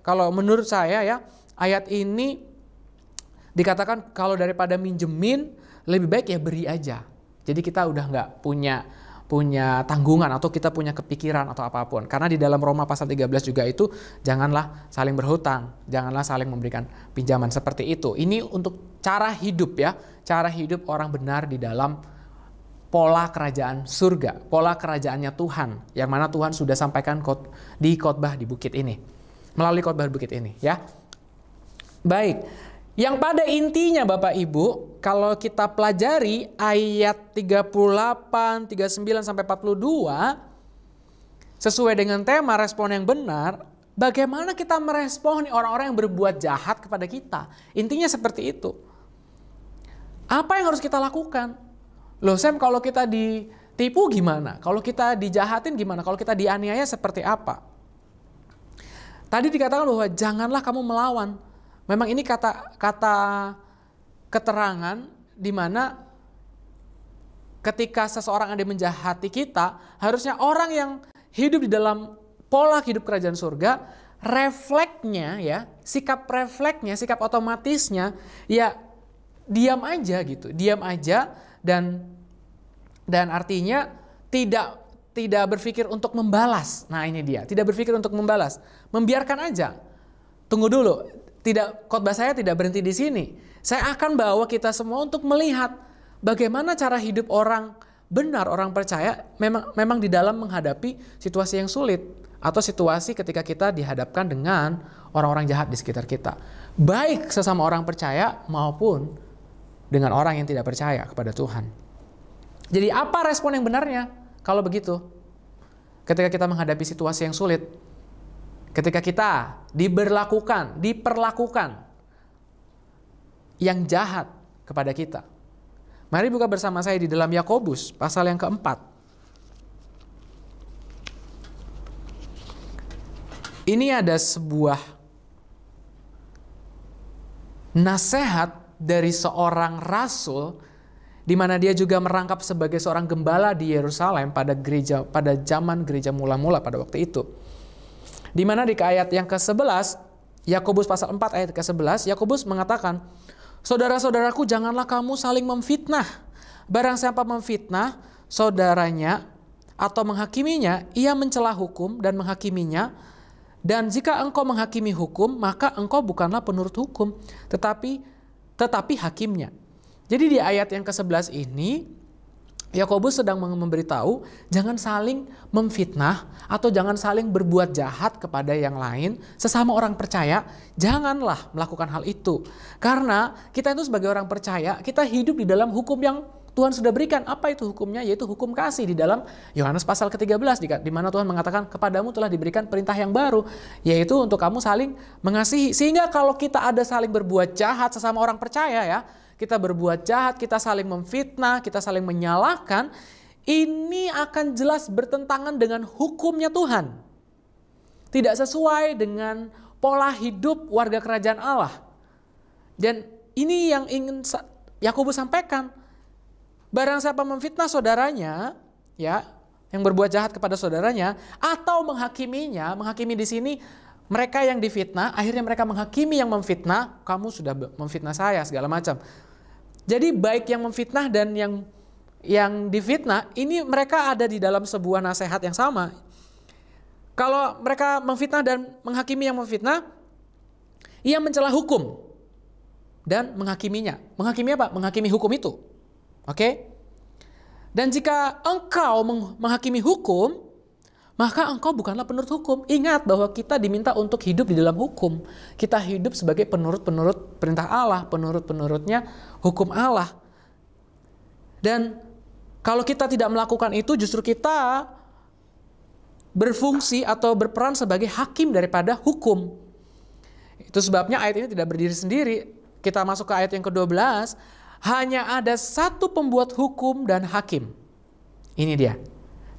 kalau menurut saya ya, ayat ini dikatakan kalau daripada minjemin lebih baik ya beri aja. Jadi kita udah nggak punya tanggungan atau kita punya kepikiran atau apapun. Karena di dalam Roma pasal 13 juga itu janganlah saling berhutang, janganlah saling memberikan pinjaman seperti itu. Ini untuk cara hidup ya, cara hidup orang benar di dalam pola kerajaan surga, pola kerajaannya Tuhan, yang mana Tuhan sudah sampaikan di khotbah di bukit ini, melalui khotbah di bukit ini ya. Baik, yang pada intinya Bapak Ibu, kalau kita pelajari ayat 38, 39 sampai 42 sesuai dengan tema respon yang benar, bagaimana kita merespon orang-orang yang berbuat jahat kepada kita. Intinya seperti itu. Apa yang harus kita lakukan? Loh Sam, kalau kita ditipu gimana? Kalau kita dijahatin gimana? Kalau kita dianiaya seperti apa? Tadi dikatakan bahwa janganlah kamu melawan. Memang ini kata keterangan di mana ketika seseorang ada menjahati kita, harusnya orang yang hidup di dalam pola hidup kerajaan surga, refleksnya ya, sikap refleksnya, sikap otomatisnya ya diam aja gitu, diam aja. Dan artinya tidak berpikir untuk membalas. Nah ini dia, tidak berpikir untuk membalas, membiarkan aja. Tunggu dulu, khotbah saya tidak berhenti di sini. Saya akan bawa kita semua untuk melihat bagaimana cara hidup orang benar, orang percaya memang di dalam menghadapi situasi yang sulit atau situasi ketika kita dihadapkan dengan orang-orang jahat di sekitar kita, baik sesama orang percaya maupun dengan orang yang tidak percaya kepada Tuhan. Jadi apa respon yang benarnya kalau begitu? Ketika kita menghadapi situasi yang sulit, ketika kita diperlakukan yang jahat kepada kita. Mari buka bersama saya di dalam Yakobus pasal yang keempat. Ini ada sebuah nasihat dari seorang rasul, di mana dia juga merangkap sebagai seorang gembala di Yerusalem pada zaman gereja mula-mula pada waktu itu. Di mana di ayat yang ke-11, Yakobus pasal 4 ayat ke-11, Yakobus mengatakan, saudara-saudaraku, janganlah kamu saling memfitnah. Barang siapa memfitnah saudaranya atau menghakiminya, ia mencela hukum dan menghakiminya. Dan jika engkau menghakimi hukum, maka engkau bukanlah penurut hukum, tetapi tetapi hakimnya. Jadi di ayat yang ke-11 ini, Yakobus sedang memberitahu jangan saling memfitnah atau jangan saling berbuat jahat kepada yang lain sesama orang percaya. Janganlah melakukan hal itu. Karena kita itu sebagai orang percaya, kita hidup di dalam hukum yang Tuhan sudah berikan. Apa itu hukumnya? Yaitu hukum kasih di dalam Yohanes pasal ke-13 di mana Tuhan mengatakan kepadamu telah diberikan perintah yang baru, yaitu untuk kamu saling mengasihi. Sehingga kalau kita ada saling berbuat jahat sesama orang percaya ya, kita berbuat jahat, kita saling memfitnah, kita saling menyalahkan, ini akan jelas bertentangan dengan hukumnya Tuhan. Tidak sesuai dengan pola hidup warga kerajaan Allah. Dan ini yang ingin Yakobus sampaikan. Barang siapa memfitnah saudaranya, ya, yang berbuat jahat kepada saudaranya, atau menghakiminya, menghakimi di sini mereka yang difitnah, akhirnya mereka menghakimi yang memfitnah, kamu sudah memfitnah saya, segala macam. Jadi baik yang memfitnah dan yang difitnah, ini mereka ada di dalam sebuah nasihat yang sama. Kalau mereka memfitnah dan menghakimi yang memfitnah, ia mencela hukum dan menghakiminya. Menghakimi apa? Menghakimi hukum itu. Oke? Dan jika engkau menghakimi hukum, maka engkau bukanlah penurut hukum. Ingat bahwa kita diminta untuk hidup di dalam hukum. Kita hidup sebagai penurut-penurut perintah Allah, penurut-penurutnya hukum Allah. Dan kalau kita tidak melakukan itu, justru kita berfungsi atau berperan sebagai hakim daripada hukum. Itu sebabnya ayat ini tidak berdiri sendiri. Kita masuk ke ayat yang ke-12. Hanya ada satu pembuat hukum dan hakim. Ini dia.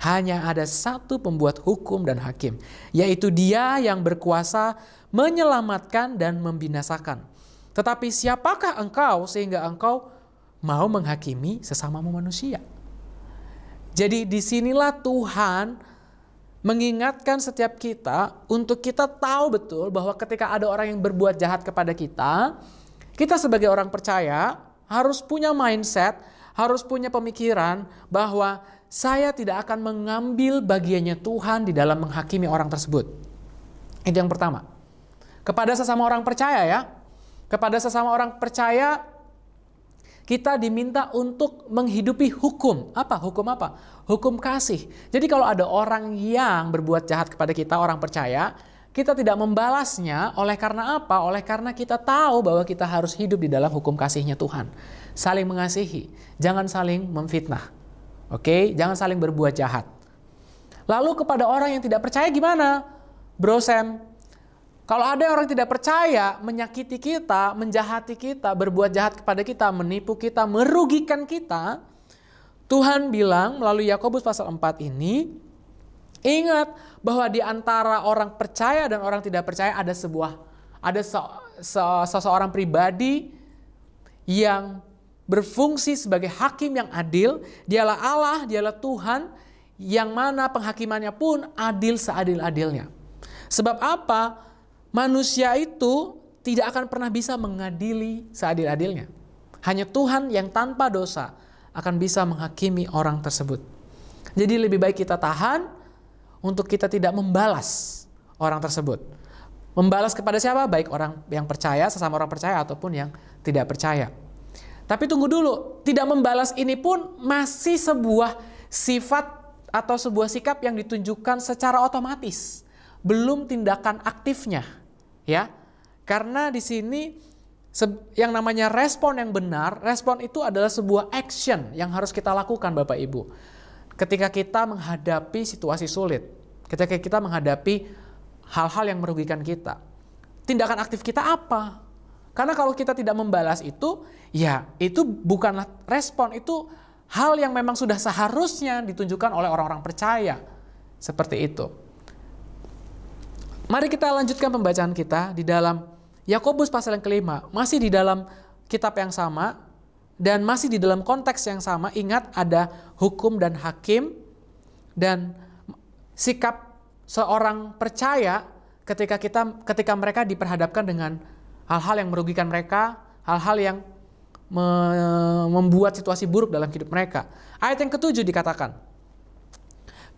Hanya ada satu pembuat hukum dan hakim, yaitu Dia yang berkuasa menyelamatkan dan membinasakan. Tetapi siapakah engkau sehingga engkau mau menghakimi sesamamu manusia? Jadi disinilah Tuhan mengingatkan setiap kita untuk kita tahu betul bahwa ketika ada orang yang berbuat jahat kepada kita, kita sebagai orang percaya harus punya mindset, harus punya pemikiran bahwa saya tidak akan mengambil bagiannya Tuhan di dalam menghakimi orang tersebut. Itu yang pertama. Kepada sesama orang percaya ya. Kepada sesama orang percaya kita diminta untuk menghidupi hukum. Apa? Hukum apa? Hukum kasih. Jadi kalau ada orang yang berbuat jahat kepada kita, orang percaya, kita tidak membalasnya oleh karena apa? Oleh karena kita tahu bahwa kita harus hidup di dalam hukum kasihnya Tuhan. Saling mengasihi. Jangan saling memfitnah. Oke, jangan saling berbuat jahat. Lalu kepada orang yang tidak percaya gimana? Bro Sam, kalau ada orang tidak percaya menyakiti kita, menjahati kita, berbuat jahat kepada kita, menipu kita, merugikan kita, Tuhan bilang melalui Yakobus pasal 4 ini, ingat bahwa di antara orang percaya dan orang tidak percaya ada seseorang pribadi yang berfungsi sebagai hakim yang adil. Dialah Allah, dialah Tuhan, yang mana penghakimannya pun adil seadil-adilnya. Sebab apa? Manusia itu tidak akan pernah bisa mengadili seadil-adilnya. Hanya Tuhan yang tanpa dosa akan bisa menghakimi orang tersebut. Jadi lebih baik kita tahan untuk kita tidak membalas orang tersebut. Membalas kepada siapa? Baik orang yang percaya, sesama orang percaya, ataupun yang tidak percaya. Tapi tunggu dulu, tidak membalas ini pun masih sebuah sifat atau sebuah sikap yang ditunjukkan secara otomatis. Belum tindakan aktifnya, ya. Karena di sini yang namanya respon yang benar, respon itu adalah sebuah action yang harus kita lakukan Bapak Ibu. Ketika kita menghadapi situasi sulit, ketika kita menghadapi hal-hal yang merugikan kita. Tindakan aktif kita apa? Karena kalau kita tidak membalas itu, ya itu bukanlah respon, itu hal yang memang sudah seharusnya ditunjukkan oleh orang-orang percaya. Seperti itu. Mari kita lanjutkan pembacaan kita di dalam Yakobus pasal yang kelima. Masih di dalam kitab yang sama dan masih di dalam konteks yang sama. Ingat ada hukum dan hakim dan sikap seorang percaya ketika mereka diperhadapkan dengan hal-hal yang merugikan mereka, hal-hal yang membuat situasi buruk dalam hidup mereka. Ayat yang ke-7 dikatakan,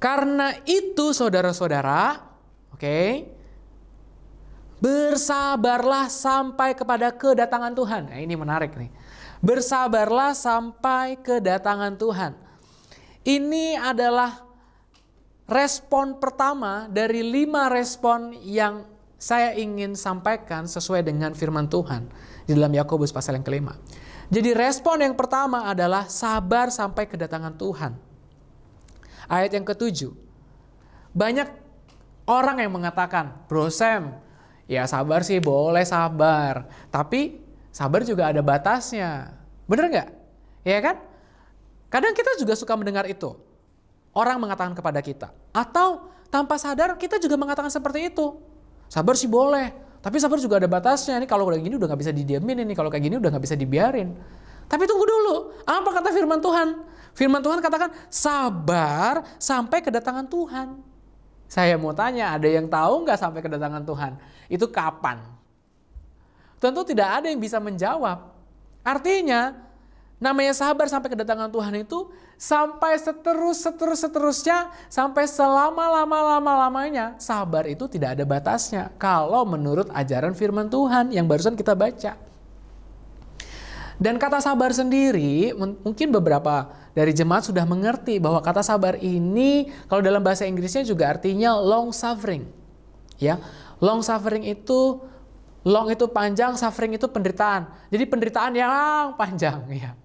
karena itu saudara-saudara, Bersabarlah sampai kepada kedatangan Tuhan. Nah, ini menarik nih. Bersabarlah sampai kedatangan Tuhan. Ini adalah respon pertama dari 5 respon yang saya ingin sampaikan sesuai dengan firman Tuhan di dalam Yakobus pasal yang kelima. Jadi respon yang pertama adalah sabar sampai kedatangan Tuhan. Ayat yang ke-7. Banyak orang yang mengatakan, Bro Sam, ya sabar sih boleh sabar, tapi sabar juga ada batasnya. Bener nggak? Ya kan? Kadang kita juga suka mendengar itu. Orang mengatakan kepada kita. Atau tanpa sadar kita juga mengatakan seperti itu. Sabar sih boleh, tapi sabar juga ada batasnya. Ini kalau kayak gini udah gak bisa didiamin, ini kalau kayak gini udah gak bisa dibiarin. Tapi tunggu dulu, apa kata firman Tuhan? Firman Tuhan katakan sabar sampai kedatangan Tuhan. Saya mau tanya, ada yang tahu nggak sampai kedatangan Tuhan? Itu kapan? Tentu tidak ada yang bisa menjawab. Artinya, namanya sabar sampai kedatangan Tuhan itu sampai seterusnya, sampai selama-lamanya. Sabar itu tidak ada batasnya. Kalau menurut ajaran firman Tuhan yang barusan kita baca. Dan kata sabar sendiri, mungkin beberapa dari jemaat sudah mengerti bahwa kata sabar ini, kalau dalam bahasa Inggrisnya juga artinya long suffering. Ya, long suffering itu, long itu panjang, suffering itu penderitaan. Jadi penderitaan yang panjang. Ya.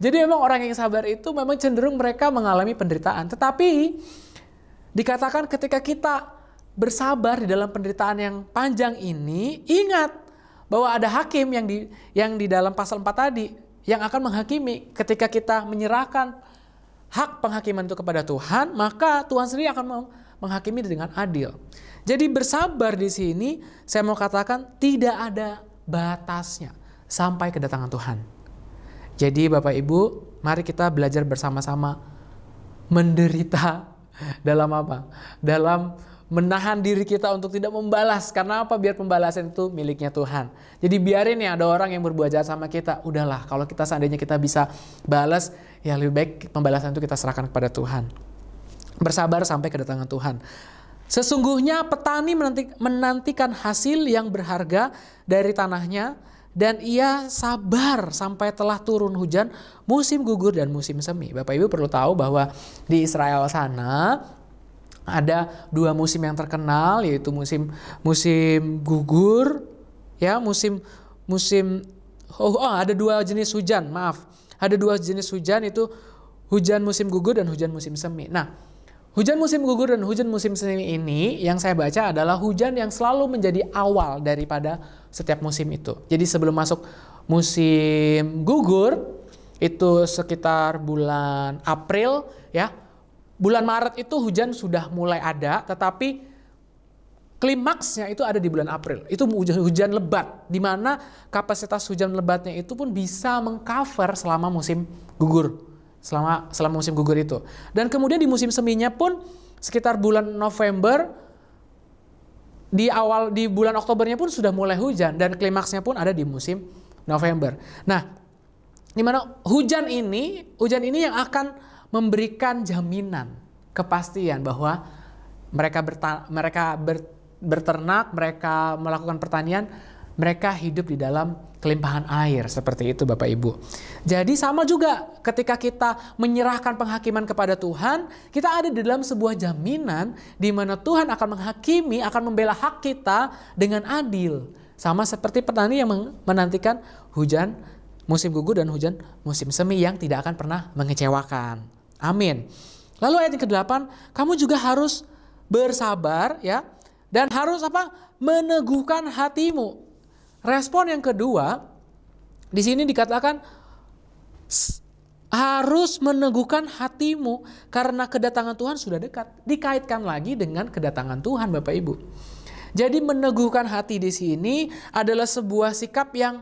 Jadi memang orang yang sabar itu memang cenderung mereka mengalami penderitaan. Tetapi dikatakan ketika kita bersabar di dalam penderitaan yang panjang ini, ingat bahwa ada hakim yang di dalam pasal 4 tadi yang akan menghakimi. Ketika kita menyerahkan hak penghakiman itu kepada Tuhan, maka Tuhan sendiri akan menghakimi dengan adil. Jadi bersabar di sini saya mau katakan tidak ada batasnya sampai kedatangan Tuhan. Jadi Bapak Ibu, mari kita belajar bersama-sama menderita dalam apa? Dalam menahan diri kita untuk tidak membalas. Karena apa? Biar pembalasan itu miliknya Tuhan. Jadi biarin ya ada orang yang berbuat jahat sama kita. Udahlah, kalau kita seandainya kita bisa balas, ya lebih baik pembalasan itu kita serahkan kepada Tuhan. Bersabar sampai kedatangan Tuhan. Sesungguhnya petani menantikan hasil yang berharga dari tanahnya, dan ia sabar sampai telah turun hujan musim gugur dan musim semi. Bapak Ibu perlu tahu bahwa di Israel sana ada 2 musim yang terkenal, yaitu musim gugur, ya ada 2 jenis hujan, ada 2 jenis hujan, itu hujan musim gugur dan hujan musim semi. Nah, hujan musim gugur dan hujan musim semi ini yang saya baca adalah hujan yang selalu menjadi awal daripada setiap musim itu. Jadi sebelum masuk musim gugur itu sekitar bulan April, ya. Bulan Maret itu hujan sudah mulai ada, tetapi klimaksnya itu ada di bulan April. Itu hujan lebat, di mana kapasitas hujan lebatnya itu pun bisa mengcover selama musim gugur. Selama musim gugur itu. Dan kemudian di musim seminya pun sekitar bulan November, di bulan Oktobernya pun sudah mulai hujan, dan klimaksnya pun ada di musim November. Nah, di mana hujan ini yang akan memberikan jaminan, kepastian bahwa mereka berternak, mereka melakukan pertanian, mereka hidup di dalam kelimpahan air, seperti itu Bapak Ibu. Jadi sama juga ketika kita menyerahkan penghakiman kepada Tuhan, kita ada di dalam sebuah jaminan di mana Tuhan akan menghakimi, akan membela hak kita dengan adil. Sama seperti petani yang menantikan hujan musim gugur dan hujan musim semi yang tidak akan pernah mengecewakan. Amin. Lalu ayat yang ke-8, kamu juga harus bersabar, ya, dan harus meneguhkan hatimu. Respon yang kedua, di sini dikatakan harus meneguhkan hatimu karena kedatangan Tuhan sudah dekat. Dikaitkan lagi dengan kedatangan Tuhan, Bapak Ibu. Jadi meneguhkan hati di sini adalah sebuah sikap yang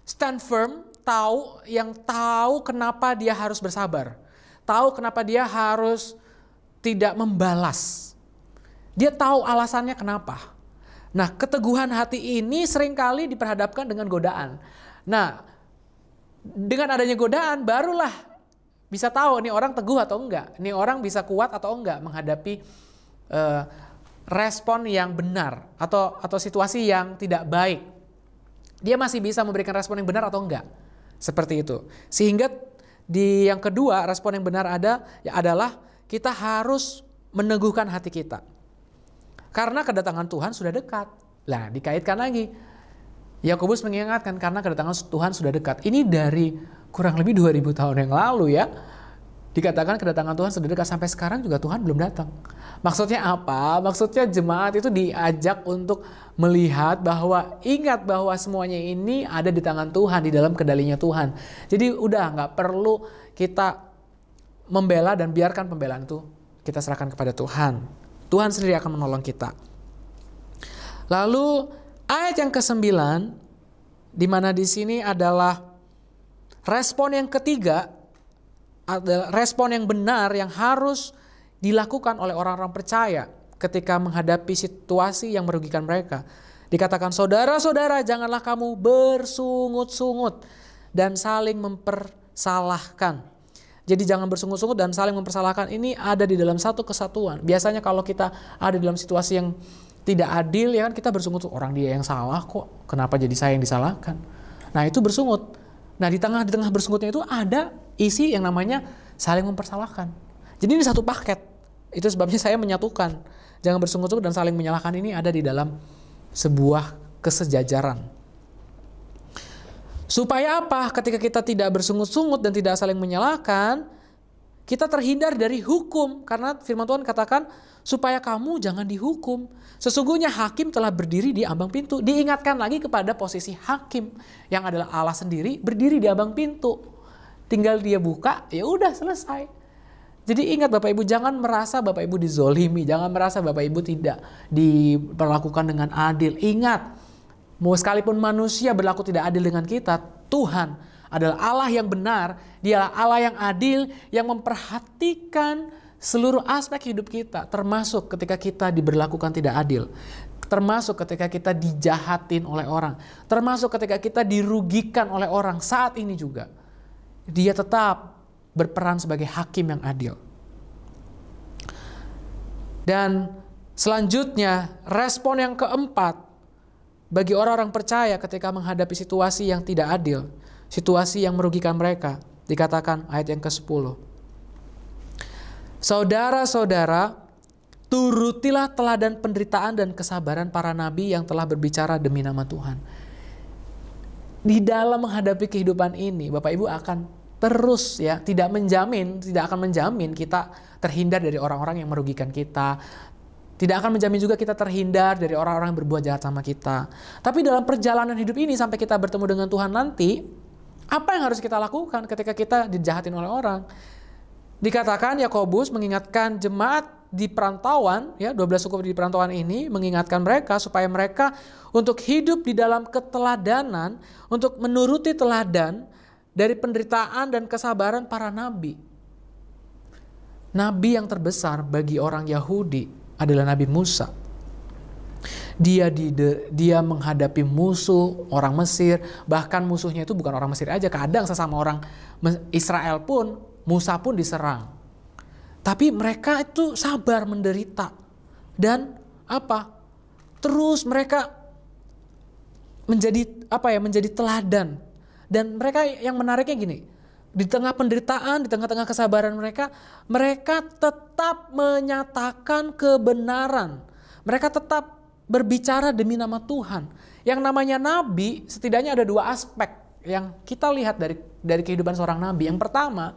stand firm, tahu kenapa dia harus bersabar. Tahu kenapa dia harus tidak membalas. Dia tahu alasannya kenapa. Nah, keteguhan hati ini seringkali diperhadapkan dengan godaan. Nah, dengan adanya godaan barulah bisa tahu nih orang teguh atau enggak. Nih orang bisa kuat atau enggak menghadapi respon yang benar atau situasi yang tidak baik, dia masih bisa memberikan respon yang benar atau enggak. Seperti itu. Sehingga di yang kedua, respon yang benar adalah kita harus meneguhkan hati kita. Karena kedatangan Tuhan sudah dekat. Nah, dikaitkan lagi. Yakobus mengingatkan karena kedatangan Tuhan sudah dekat. Ini dari kurang lebih 2000 tahun yang lalu ya. Dikatakan kedatangan Tuhan sudah dekat, sampai sekarang juga Tuhan belum datang. Maksudnya apa? Maksudnya jemaat itu diajak untuk melihat bahwa ingat bahwa semuanya ini ada di tangan Tuhan, di dalam kendalinya Tuhan. Jadi udah nggak perlu kita membela dan biarkan pembelaan itu kita serahkan kepada Tuhan. Tuhan sendiri akan menolong kita. Lalu ayat yang ke-9, di mana di sini adalah respon yang ketiga, adalah respon yang benar yang harus dilakukan oleh orang-orang percaya ketika menghadapi situasi yang merugikan mereka. Dikatakan, saudara-saudara, janganlah kamu bersungut-sungut dan saling mempersalahkan. Jadi jangan bersungut-sungut dan saling mempersalahkan. Ini ada di dalam satu kesatuan. Biasanya kalau kita ada dalam situasi yang tidak adil, ya kan, kita bersungut-sungut, orang dia yang salah kok, kenapa jadi saya yang disalahkan? Nah, itu bersungut. Nah, di tengah bersungutnya itu ada isi yang namanya saling mempersalahkan. Jadi ini satu paket. Itu sebabnya saya menyatukan. Jangan bersungut-sungut dan saling menyalahkan, ini ada di dalam sebuah kesejajaran. Supaya apa? Ketika kita tidak bersungut-sungut dan tidak saling menyalahkan, kita terhindar dari hukum. Karena firman Tuhan katakan, supaya kamu jangan dihukum. Sesungguhnya hakim telah berdiri di ambang pintu. Diingatkan lagi kepada posisi hakim, yang adalah Allah sendiri berdiri di ambang pintu. Tinggal dia buka, ya udah selesai. Jadi ingat Bapak Ibu, jangan merasa Bapak Ibu dizolimi, jangan merasa Bapak Ibu tidak diperlakukan dengan adil. Ingat, mau sekalipun manusia berlaku tidak adil dengan kita, Tuhan adalah Allah yang benar, Dialah Allah yang adil, yang memperhatikan seluruh aspek hidup kita, termasuk ketika kita diberlakukan tidak adil, termasuk ketika kita dijahatin oleh orang, termasuk ketika kita dirugikan oleh orang. Saat ini juga Dia tetap berperan sebagai hakim yang adil. Dan selanjutnya, respon yang keempat bagi orang-orang percaya ketika menghadapi situasi yang tidak adil, situasi yang merugikan mereka, dikatakan ayat yang ke-10. Saudara-saudara, turutilah teladan penderitaan dan kesabaran para nabi yang telah berbicara demi nama Tuhan. Di dalam menghadapi kehidupan ini, Bapak Ibu akan terus tidak akan menjamin kita terhindar dari orang-orang yang merugikan kita. Tidak akan menjamin juga kita terhindar dari orang-orang yang berbuat jahat sama kita. Tapi dalam perjalanan hidup ini sampai kita bertemu dengan Tuhan nanti, apa yang harus kita lakukan ketika kita dijahatin oleh orang? Dikatakan Yakobus mengingatkan jemaat di perantauan, 12 suku di perantauan ini, mengingatkan mereka supaya mereka untuk hidup di dalam keteladanan, untuk menuruti teladan dari penderitaan dan kesabaran para nabi. Nabi yang terbesar bagi orang Yahudi adalah Nabi Musa. Dia menghadapi musuh orang Mesir, bahkan musuhnya itu bukan orang Mesir aja, kadang sesama orang Israel pun, Musa pun diserang. Tapi mereka itu sabar menderita. Dan terus mereka menjadi teladan. Dan mereka yang menariknya gini, di tengah penderitaan, di tengah-tengah kesabaran mereka tetap menyatakan kebenaran. Mereka tetap berbicara demi nama Tuhan. Yang namanya nabi, setidaknya ada dua aspek yang kita lihat dari kehidupan seorang nabi. Yang pertama,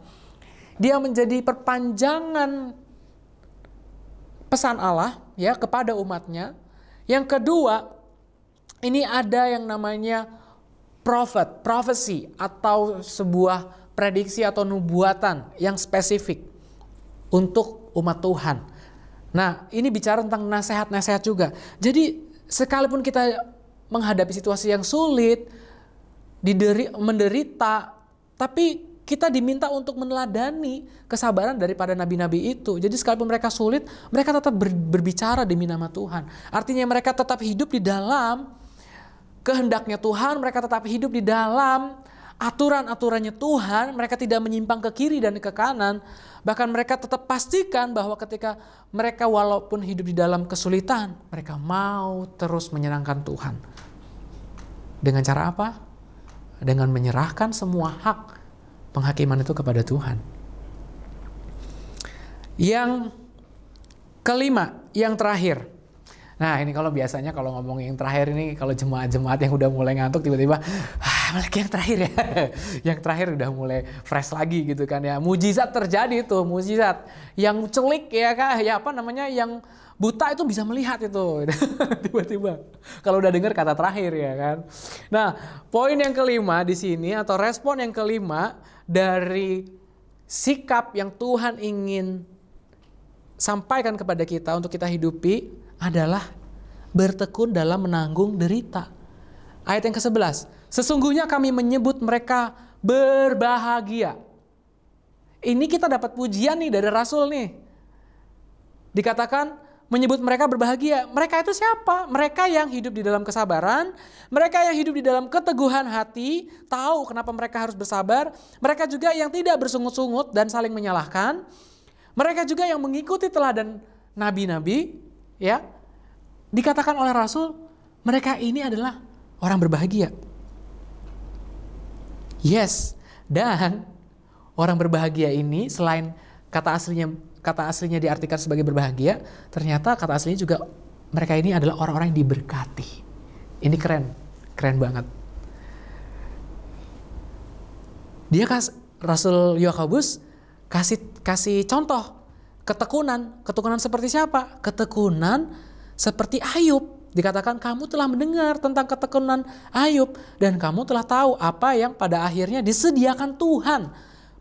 dia menjadi perpanjangan pesan Allah kepada umatnya. Yang kedua, ini ada yang namanya prophecy atau sebuah prediksi atau nubuatan yang spesifik untuk umat Tuhan. Nah, ini bicara tentang nasihat-nasihat juga. Jadi, sekalipun kita menghadapi situasi yang sulit, menderita, tapi kita diminta untuk meneladani kesabaran daripada nabi-nabi itu. Jadi, sekalipun mereka sulit, mereka tetap berbicara demi nama Tuhan. Artinya mereka tetap hidup di dalam kehendaknya Tuhan, mereka tetap hidup di dalam aturan-aturannya Tuhan, mereka tidak menyimpang ke kiri dan ke kanan. Bahkan mereka tetap pastikan bahwa ketika mereka walaupun hidup di dalam kesulitan, mereka mau terus menyenangkan Tuhan. Dengan cara apa? Dengan menyerahkan semua hak penghakiman itu kepada Tuhan. Yang kelima, yang terakhir. Nah ini kalau biasanya kalau ngomong yang terakhir ini, kalau jemaat-jemaat yang udah mulai ngantuk tiba-tiba, yang terakhir ya, yang terakhir udah mulai fresh lagi gitu kan ya. Mujizat terjadi itu, mujizat. Yang celik ya kah, ya apa namanya, yang buta itu bisa melihat itu. Tiba-tiba. Kalau udah dengar kata terakhir ya kan. Nah poin yang kelima di sini atau respon yang kelima dari sikap yang Tuhan ingin sampaikan kepada kita untuk kita hidupi adalah bertekun dalam menanggung derita. Ayat yang ke-11. Sesungguhnya kami menyebut mereka berbahagia. Ini kita dapat pujian nih dari Rasul nih. Dikatakan menyebut mereka berbahagia. Mereka itu siapa? Mereka yang hidup di dalam kesabaran. Mereka yang hidup di dalam keteguhan hati. Tahu kenapa mereka harus bersabar. Mereka juga yang tidak bersungut-sungut dan saling menyalahkan. Mereka juga yang mengikuti teladan nabi-nabi. Ya, dikatakan oleh Rasul, mereka ini adalah orang berbahagia. Yes, dan orang berbahagia ini selain kata aslinya diartikan sebagai berbahagia, ternyata kata aslinya juga mereka ini adalah orang-orang yang diberkati. Ini keren banget. Dia Rasul Yakobus kasih contoh. Ketekunan seperti siapa? Ketekunan seperti Ayub. Dikatakan kamu telah mendengar tentang ketekunan Ayub dan kamu telah tahu apa yang pada akhirnya disediakan Tuhan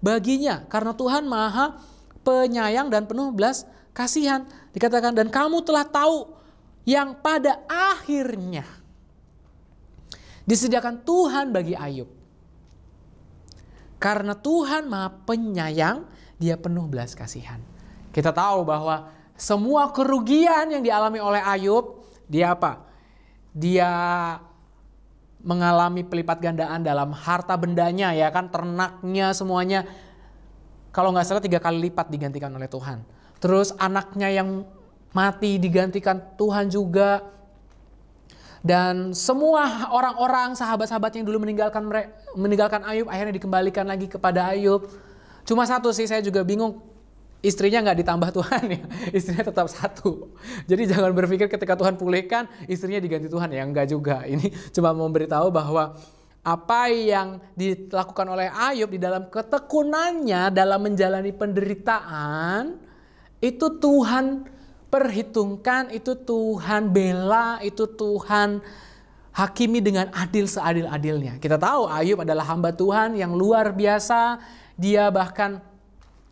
baginya. Karena Tuhan Maha penyayang dan penuh belas kasihan. Dikatakan dan kamu telah tahu yang pada akhirnya disediakan Tuhan bagi Ayub. Karena Tuhan Maha penyayang, Dia penuh belas kasihan. Kita tahu bahwa semua kerugian yang dialami oleh Ayub, dia apa? Dia mengalami pelipat gandaan dalam harta bendanya ya kan, ternaknya semuanya. Kalau nggak salah 3 kali lipat digantikan oleh Tuhan. Terus anaknya yang mati digantikan Tuhan juga. Dan semua orang-orang sahabat-sahabat yang dulu meninggalkan Ayub akhirnya dikembalikan lagi kepada Ayub. Cuma satu sih saya juga bingung. Istrinya nggak ditambah Tuhan ya, istrinya tetap satu. Jadi jangan berpikir ketika Tuhan pulihkan, istrinya diganti Tuhan ya, enggak juga. Ini cuma memberitahu bahwa apa yang dilakukan oleh Ayub di dalam ketekunannya dalam menjalani penderitaan, itu Tuhan perhitungkan, itu Tuhan bela, itu Tuhan hakimi dengan adil seadil-adilnya. Kita tahu Ayub adalah hamba Tuhan yang luar biasa, dia bahkan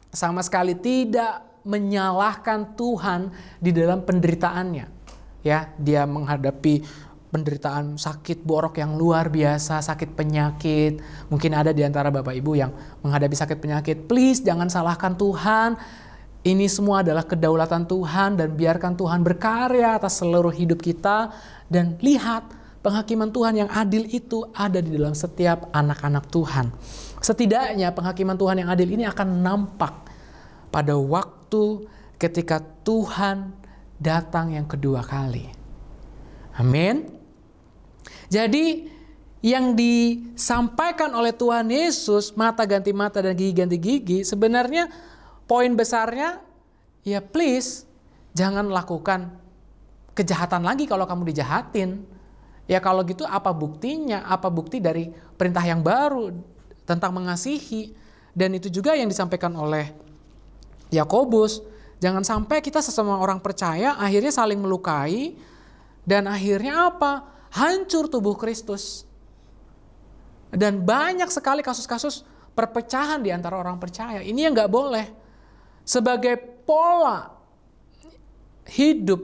sama sekali tidak menyalahkan Tuhan di dalam penderitaannya. Ya, dia menghadapi penderitaan sakit borok yang luar biasa, sakit penyakit. Mungkin ada di antara Bapak Ibu yang menghadapi sakit penyakit. Please jangan salahkan Tuhan. Ini semua adalah kedaulatan Tuhan dan biarkan Tuhan berkarya atas seluruh hidup kita. Dan lihat penghakiman Tuhan yang adil itu ada di dalam setiap anak-anak Tuhan. Setidaknya penghakiman Tuhan yang adil ini akan nampak pada waktu ketika Tuhan datang yang kedua kali. Amin. Jadi yang disampaikan oleh Tuhan Yesus, mata ganti mata dan gigi ganti gigi, sebenarnya poin besarnya ya please jangan lakukan kejahatan lagi kalau kamu dijahatin. Ya kalau gitu apa buktinya? Apa bukti dari perintah yang baru tentang mengasihi? Dan itu juga yang disampaikan oleh Yakobus. Jangan sampai kita sesama orang percaya akhirnya saling melukai dan akhirnya apa? Hancur tubuh Kristus. Dan banyak sekali kasus-kasus perpecahan di antara orang percaya. Ini yang gak boleh. Sebagai pola hidup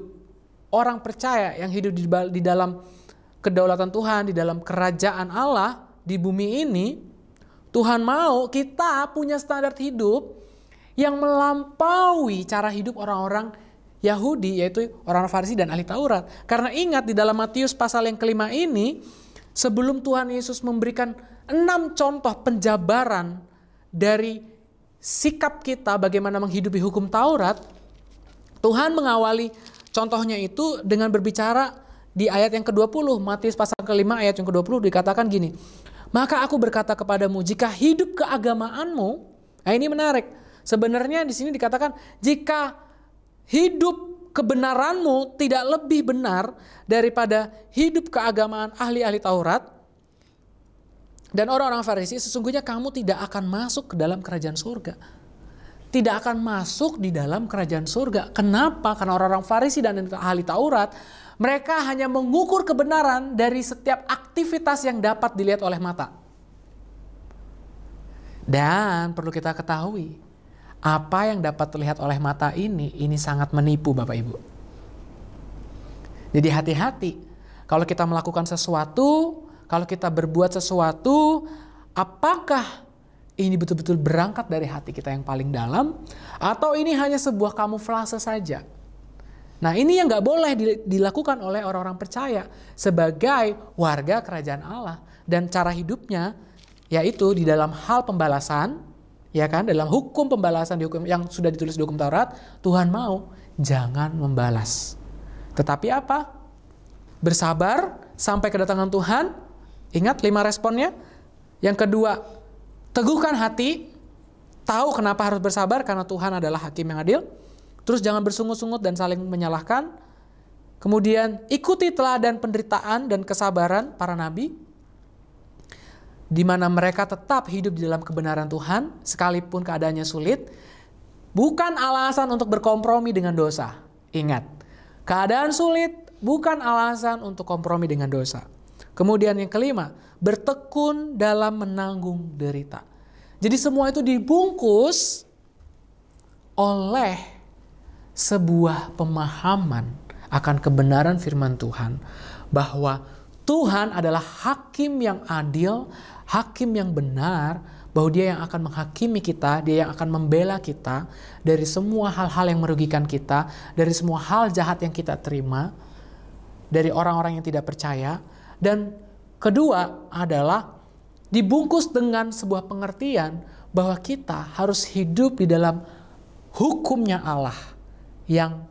orang percaya yang hidup di dalam kedaulatan Tuhan, di dalam kerajaan Allah di bumi ini, Tuhan mau kita punya standar hidup yang melampaui cara hidup orang-orang Yahudi, yaitu orang Farisi dan ahli Taurat. Karena ingat di dalam Matius pasal yang kelima ini, sebelum Tuhan Yesus memberikan 6 contoh penjabaran dari sikap kita bagaimana menghidupi hukum Taurat, Tuhan mengawali contohnya itu dengan berbicara di ayat yang ke-20, Matius pasal ke-5 ayat yang ke-20 dikatakan gini, maka aku berkata kepadamu, jika hidup keagamaanmu, nah ini menarik, sebenarnya di sini dikatakan jika hidup kebenaranmu tidak lebih benar daripada hidup keagamaan ahli-ahli Taurat dan orang-orang Farisi, sesungguhnya kamu tidak akan masuk ke dalam kerajaan surga. Tidak akan masuk di dalam kerajaan surga. Kenapa? Karena orang-orang Farisi dan ahli Taurat, mereka hanya mengukur kebenaran dari setiap aktivitas yang dapat dilihat oleh mata. Dan perlu kita ketahui, apa yang dapat terlihat oleh mata ini sangat menipu Bapak Ibu. Jadi hati-hati. Kalau kita melakukan sesuatu, kalau kita berbuat sesuatu, apakah ini betul-betul berangkat dari hati kita yang paling dalam, atau ini hanya sebuah kamuflase saja? Nah, ini yang gak boleh dilakukan oleh orang-orang percaya sebagai warga kerajaan Allah. Dan cara hidupnya, yaitu di dalam hal pembalasan, ya kan, dalam hukum pembalasan di hukum yang sudah ditulis di hukum Taurat, Tuhan mau jangan membalas. Tetapi apa? Bersabar sampai kedatangan Tuhan. Ingat 5 responnya. Yang kedua, teguhkan hati. Tahu kenapa harus bersabar, karena Tuhan adalah hakim yang adil. Terus jangan bersungut-sungut dan saling menyalahkan. Kemudian ikuti teladan penderitaan dan kesabaran para nabi, di mana mereka tetap hidup di dalam kebenaran Tuhan sekalipun keadaannya sulit. Bukan alasan untuk berkompromi dengan dosa. Ingat, keadaan sulit bukan alasan untuk kompromi dengan dosa. Kemudian yang kelima, bertekun dalam menanggung derita. Jadi semua itu dibungkus oleh sebuah pemahaman akan kebenaran firman Tuhan, bahwa Tuhan adalah hakim yang adil, hakim yang benar, bahwa dia yang akan menghakimi kita, dia yang akan membela kita dari semua hal-hal yang merugikan kita, dari semua hal jahat yang kita terima, dari orang-orang yang tidak percaya. Dan kedua adalah dibungkus dengan sebuah pengertian bahwa kita harus hidup di dalam hukumnya Allah yang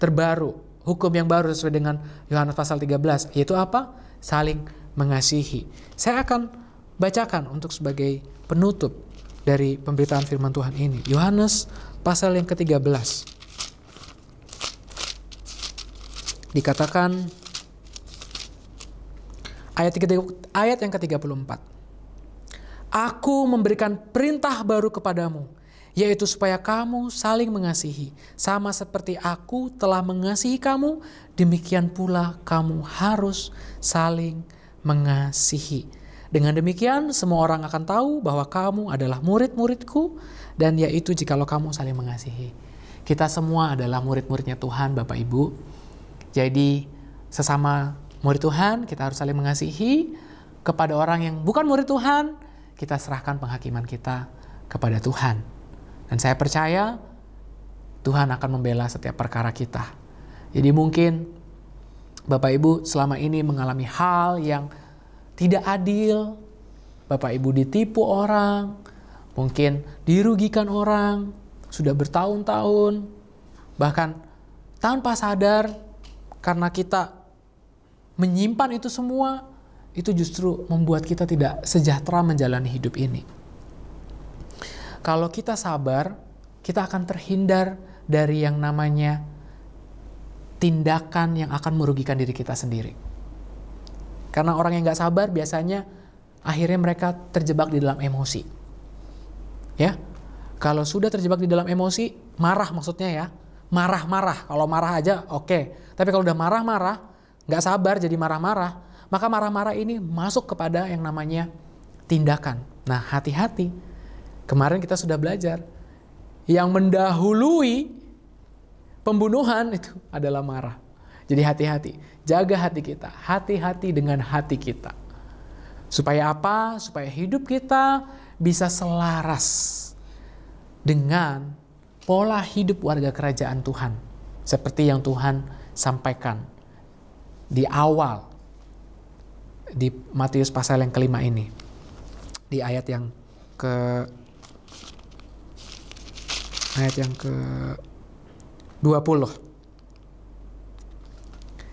terbaru, hukum yang baru sesuai dengan Yohanes pasal 13, yaitu apa? Saling mengasihi. Saya akan bacakan untuk sebagai penutup dari pemberitaan firman Tuhan ini. Yohanes pasal yang ke-13. Dikatakan ayat yang ke-34. Aku memberikan perintah baru kepadamu, yaitu supaya kamu saling mengasihi. Sama seperti aku telah mengasihi kamu, demikian pula kamu harus saling mengasihi. Dengan demikian semua orang akan tahu bahwa kamu adalah murid-muridku, dan yaitu jikalau kamu saling mengasihi. Kita semua adalah murid-muridnya Tuhan, Bapak Ibu. Jadi sesama murid Tuhan kita harus saling mengasihi. Kepada orang yang bukan murid Tuhan, kita serahkan penghakiman kita kepada Tuhan. Dan saya percaya Tuhan akan membela setiap perkara kita. Jadi mungkin Bapak Ibu selama ini mengalami hal yang tidak adil. Bapak Ibu ditipu orang, mungkin dirugikan orang, sudah bertahun-tahun. Bahkan tanpa sadar, karena kita menyimpan itu semua, itu justru membuat kita tidak sejahtera menjalani hidup ini. Kalau kita sabar, kita akan terhindar dari yang namanya tindakan yang akan merugikan diri kita sendiri. Karena orang yang gak sabar biasanya akhirnya mereka terjebak di dalam emosi. Ya, kalau sudah terjebak di dalam emosi, marah maksudnya ya, marah-marah. Kalau marah aja oke. Tapi kalau udah marah-marah, gak sabar jadi marah-marah, maka marah-marah ini masuk kepada yang namanya tindakan. Nah, hati-hati. Kemarin kita sudah belajar, yang mendahului pembunuhan itu adalah marah. Jadi hati-hati, jaga hati kita, hati-hati dengan hati kita. Supaya apa? Supaya hidup kita bisa selaras dengan pola hidup warga kerajaan Tuhan. Seperti yang Tuhan sampaikan di awal di Matius pasal yang kelima ini. Di ayat yang ke 20.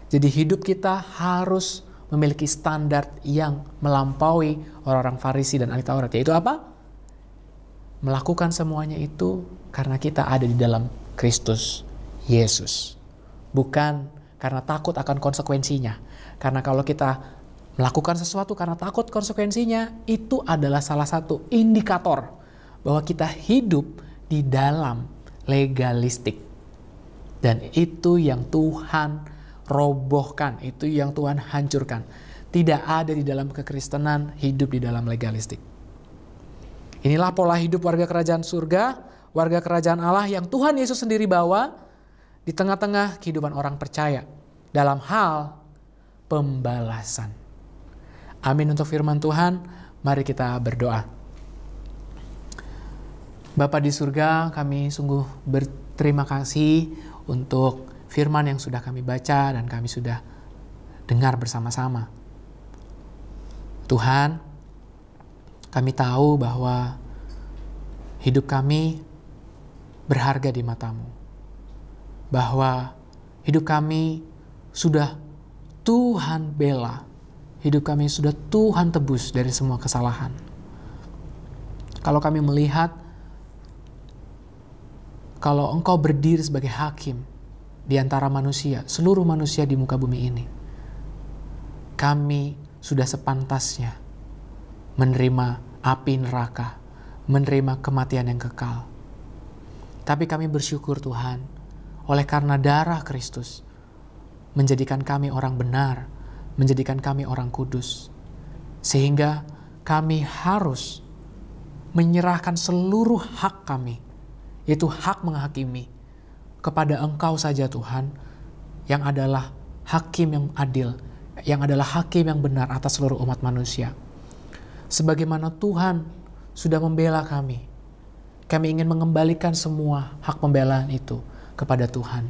Jadi hidup kita harus memiliki standar yang melampaui orang-orang Farisi dan ahli Taurat. Yaitu apa? Melakukan semuanya itu karena kita ada di dalam Kristus Yesus. Bukan karena takut akan konsekuensinya. Karena kalau kita melakukan sesuatu karena takut konsekuensinya, itu adalah salah satu indikator bahwa kita hidup di dalam legalistik. Dan itu yang Tuhan robohkan, itu yang Tuhan hancurkan. Tidak ada di dalam kekristenan hidup di dalam legalistik. Inilah pola hidup warga kerajaan surga, warga kerajaan Allah yang Tuhan Yesus sendiri bawa di tengah-tengah kehidupan orang percaya dalam hal pembalasan. Amin untuk firman Tuhan. Mari kita berdoa. Bapa di surga, kami sungguh berterima kasih untuk firman yang sudah kami baca dan kami sudah dengar bersama-sama. Tuhan, kami tahu bahwa hidup kami berharga di mata-Mu. Bahwa hidup kami sudah Tuhan bela. Hidup kami sudah Tuhan tebus dari semua kesalahan. Kalau kami melihat, kalau Engkau berdiri sebagai hakim di antara manusia, seluruh manusia di muka bumi ini, kami sudah sepantasnya menerima api neraka, menerima kematian yang kekal. Tapi kami bersyukur Tuhan, oleh karena darah Kristus, menjadikan kami orang benar, menjadikan kami orang kudus. Sehingga kami harus menyerahkan seluruh hak kami, yaitu hak menghakimi, kepada Engkau saja Tuhan, yang adalah hakim yang adil, yang adalah hakim yang benar atas seluruh umat manusia. Sebagaimana Tuhan sudah membela kami ingin mengembalikan semua hak pembelaan itu kepada Tuhan.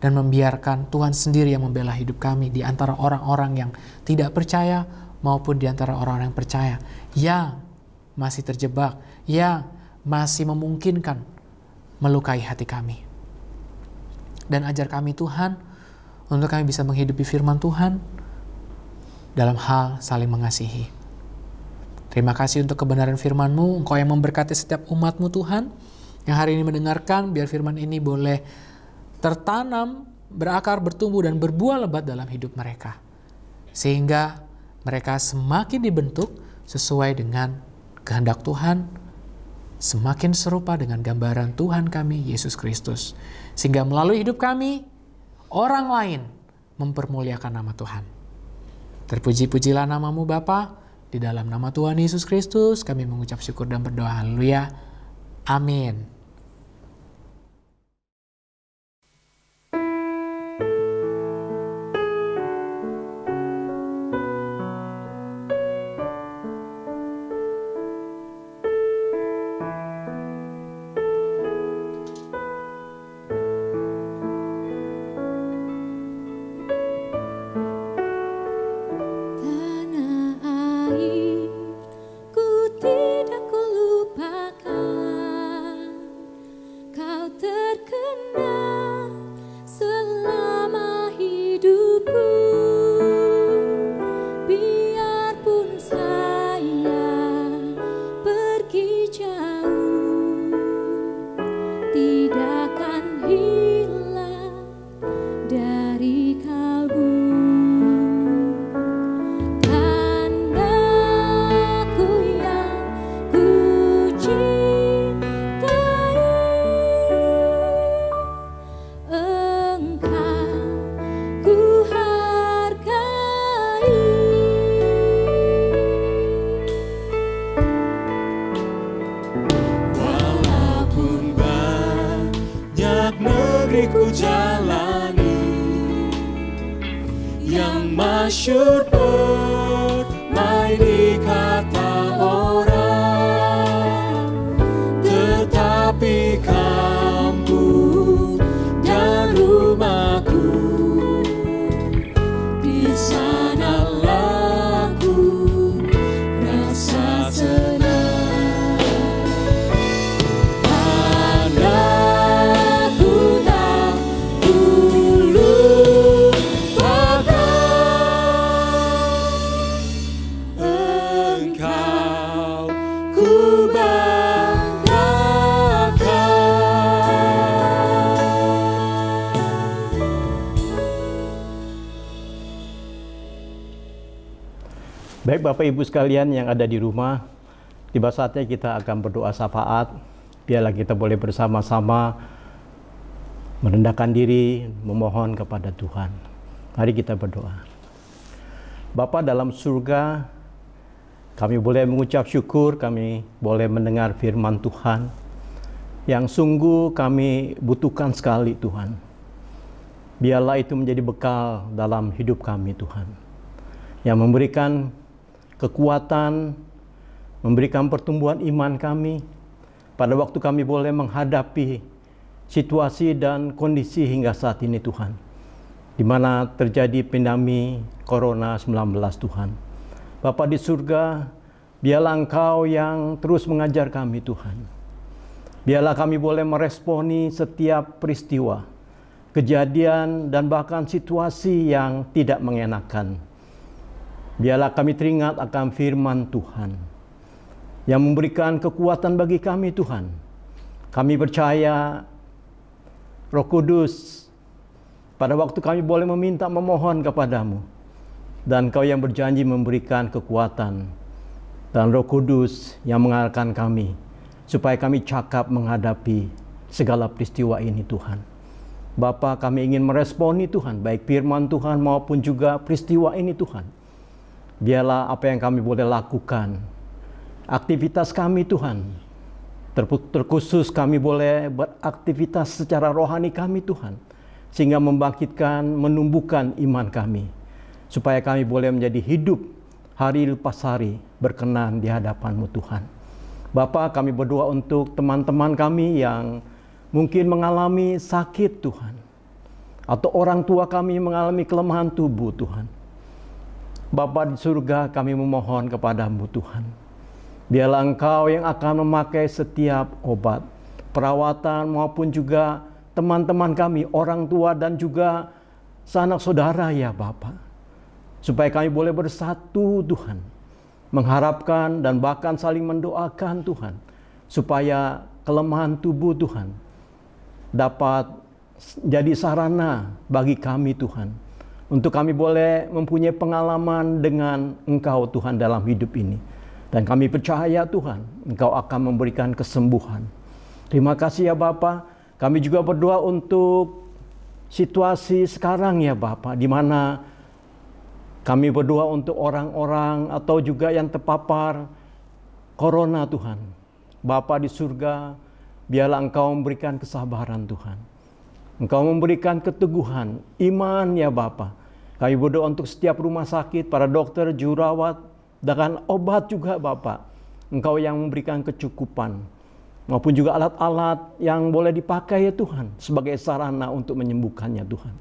Dan membiarkan Tuhan sendiri yang membela hidup kami di antara orang-orang yang tidak percaya maupun di antara orang-orang yang percaya. Yang masih terjebak, yang masih memungkinkan melukai hati kami. Dan ajar kami Tuhan, untuk kami bisa menghidupi firman Tuhan dalam hal saling mengasihi. Terima kasih untuk kebenaran firman-Mu, Engkau yang memberkati setiap umat-Mu Tuhan, yang hari ini mendengarkan, biar firman ini boleh tertanam, berakar, bertumbuh, dan berbuah lebat dalam hidup mereka. Sehingga mereka semakin dibentuk sesuai dengan kehendak Tuhan, semakin serupa dengan gambaran Tuhan kami, Yesus Kristus. Sehingga melalui hidup kami, orang lain mempermuliakan nama Tuhan. Terpuji-pujilah nama-Mu Bapa, di dalam nama Tuhan Yesus Kristus kami mengucap syukur dan berdoa. Haleluya. Amin. masyhur permai kata orang, tetapi kampung dan rumahku, di sanalah ku Baik Bapak Ibu sekalian yang ada di rumah, tiba saatnya kita akan berdoa syafaat. Biarlah kita boleh bersama-sama merendahkan diri, memohon kepada Tuhan. Mari kita berdoa. Bapa dalam surga, kami boleh mengucap syukur, kami boleh mendengar firman Tuhan yang sungguh kami butuhkan sekali Tuhan. Biarlah itu menjadi bekal dalam hidup kami Tuhan, yang memberikan kekuatan, memberikan pertumbuhan iman kami pada waktu kami boleh menghadapi situasi dan kondisi hingga saat ini Tuhan, di mana terjadi pandemi Corona-19 Tuhan. Bapa di surga, biarlah Engkau yang terus mengajar kami Tuhan. Biarlah kami boleh meresponi setiap peristiwa, kejadian dan bahkan situasi yang tidak mengenakan. Biarlah kami teringat akan firman Tuhan yang memberikan kekuatan bagi kami Tuhan. Kami percaya Roh Kudus, pada waktu kami boleh meminta memohon kepadamu, dan Kau yang berjanji memberikan kekuatan, dan Roh Kudus yang mengarahkan kami, supaya kami cakap menghadapi segala peristiwa ini Tuhan. Bapa, kami ingin meresponi Tuhan, baik firman Tuhan maupun juga peristiwa ini Tuhan. Biarlah apa yang kami boleh lakukan, aktivitas kami Tuhan, terkhusus kami boleh beraktivitas secara rohani kami Tuhan, sehingga membangkitkan, menumbuhkan iman kami, supaya kami boleh menjadi hidup hari lepas hari berkenan di hadapan-Mu Tuhan. Bapa, kami berdoa untuk teman-teman kami yang mungkin mengalami sakit Tuhan, atau orang tua kami mengalami kelemahan tubuh Tuhan. Bapa di surga, kami memohon kepadamu Tuhan. Biarlah Engkau yang akan memakai setiap obat, perawatan maupun juga teman-teman kami, orang tua dan juga sanak saudara ya Bapa. Supaya kami boleh bersatu Tuhan, mengharapkan dan bahkan saling mendoakan Tuhan, supaya kelemahan tubuh Tuhan dapat jadi sarana bagi kami Tuhan, untuk kami boleh mempunyai pengalaman dengan Engkau Tuhan dalam hidup ini. Dan kami percaya Tuhan, Engkau akan memberikan kesembuhan. Terima kasih ya Bapa. Kami juga berdoa untuk situasi sekarang ya Bapa, di mana kami berdoa untuk orang-orang atau juga yang terpapar Corona Tuhan. Bapa di surga, biarlah Engkau memberikan kesabaran Tuhan. Engkau memberikan keteguhan, iman ya Bapa. Kami berdoa untuk setiap rumah sakit, para dokter, jururawat, dengan obat juga Bapa. Engkau yang memberikan kecukupan, maupun juga alat-alat yang boleh dipakai ya Tuhan, sebagai sarana untuk menyembuhkannya Tuhan.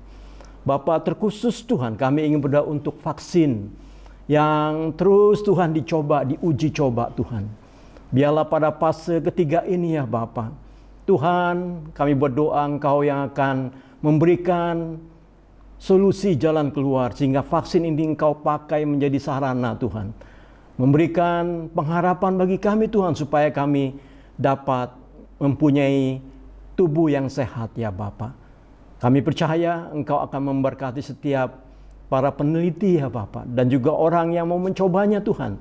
Bapa, terkhusus Tuhan, kami ingin berdoa untuk vaksin yang terus Tuhan dicoba, diuji coba Tuhan. Biarlah pada fase ketiga ini ya Bapa, Tuhan, kami berdoa Engkau yang akan memberikan solusi jalan keluar, sehingga vaksin ini Engkau pakai menjadi sarana Tuhan, memberikan pengharapan bagi kami Tuhan, supaya kami dapat mempunyai tubuh yang sehat ya Bapa. Kami percaya Engkau akan memberkati setiap para peneliti ya Bapa, dan juga orang yang mau mencobanya Tuhan,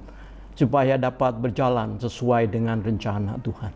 supaya dapat berjalan sesuai dengan rencana Tuhan.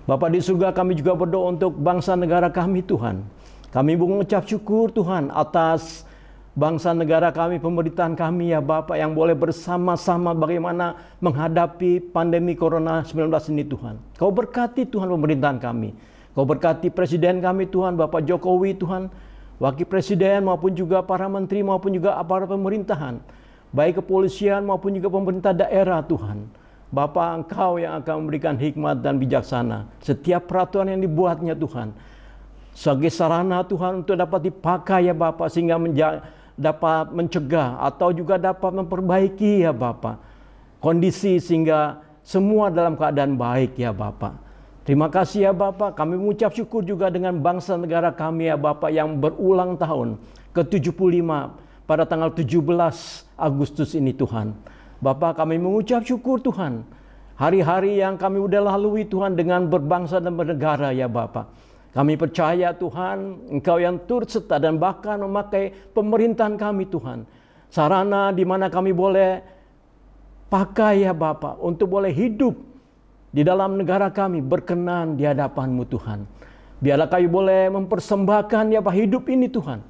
Bapa di surga, kami juga berdoa untuk bangsa negara kami Tuhan. Kami mengucap syukur Tuhan atas bangsa negara kami, pemerintahan kami ya Bapa, yang boleh bersama-sama bagaimana menghadapi pandemi Corona-19 ini Tuhan. Kau berkati Tuhan pemerintahan kami. Kau berkati Presiden kami Tuhan, Bapak Jokowi Tuhan, Wakil Presiden maupun juga para menteri maupun juga aparat pemerintahan, baik kepolisian maupun juga pemerintah daerah Tuhan. Bapa, Engkau yang akan memberikan hikmat dan bijaksana setiap peraturan yang dibuatnya Tuhan, sebagai sarana Tuhan untuk dapat dipakai ya Bapa, sehingga dapat mencegah atau juga dapat memperbaiki ya Bapa kondisi, sehingga semua dalam keadaan baik ya Bapa. Terima kasih ya Bapa. Kami mengucap syukur juga dengan bangsa negara kami ya Bapa, yang berulang tahun ke-75 pada tanggal 17 Agustus ini Tuhan. Bapa, kami mengucap syukur Tuhan, hari-hari yang kami udah lalui Tuhan dengan berbangsa dan bernegara ya Bapa. Kami percaya Tuhan, Engkau yang turut serta dan bahkan memakai pemerintahan kami Tuhan, sarana di mana kami boleh pakai ya Bapa untuk boleh hidup di dalam negara kami berkenan di hadapan-Mu Tuhan. Biarlah kami boleh mempersembahkan ya Pak hidup ini Tuhan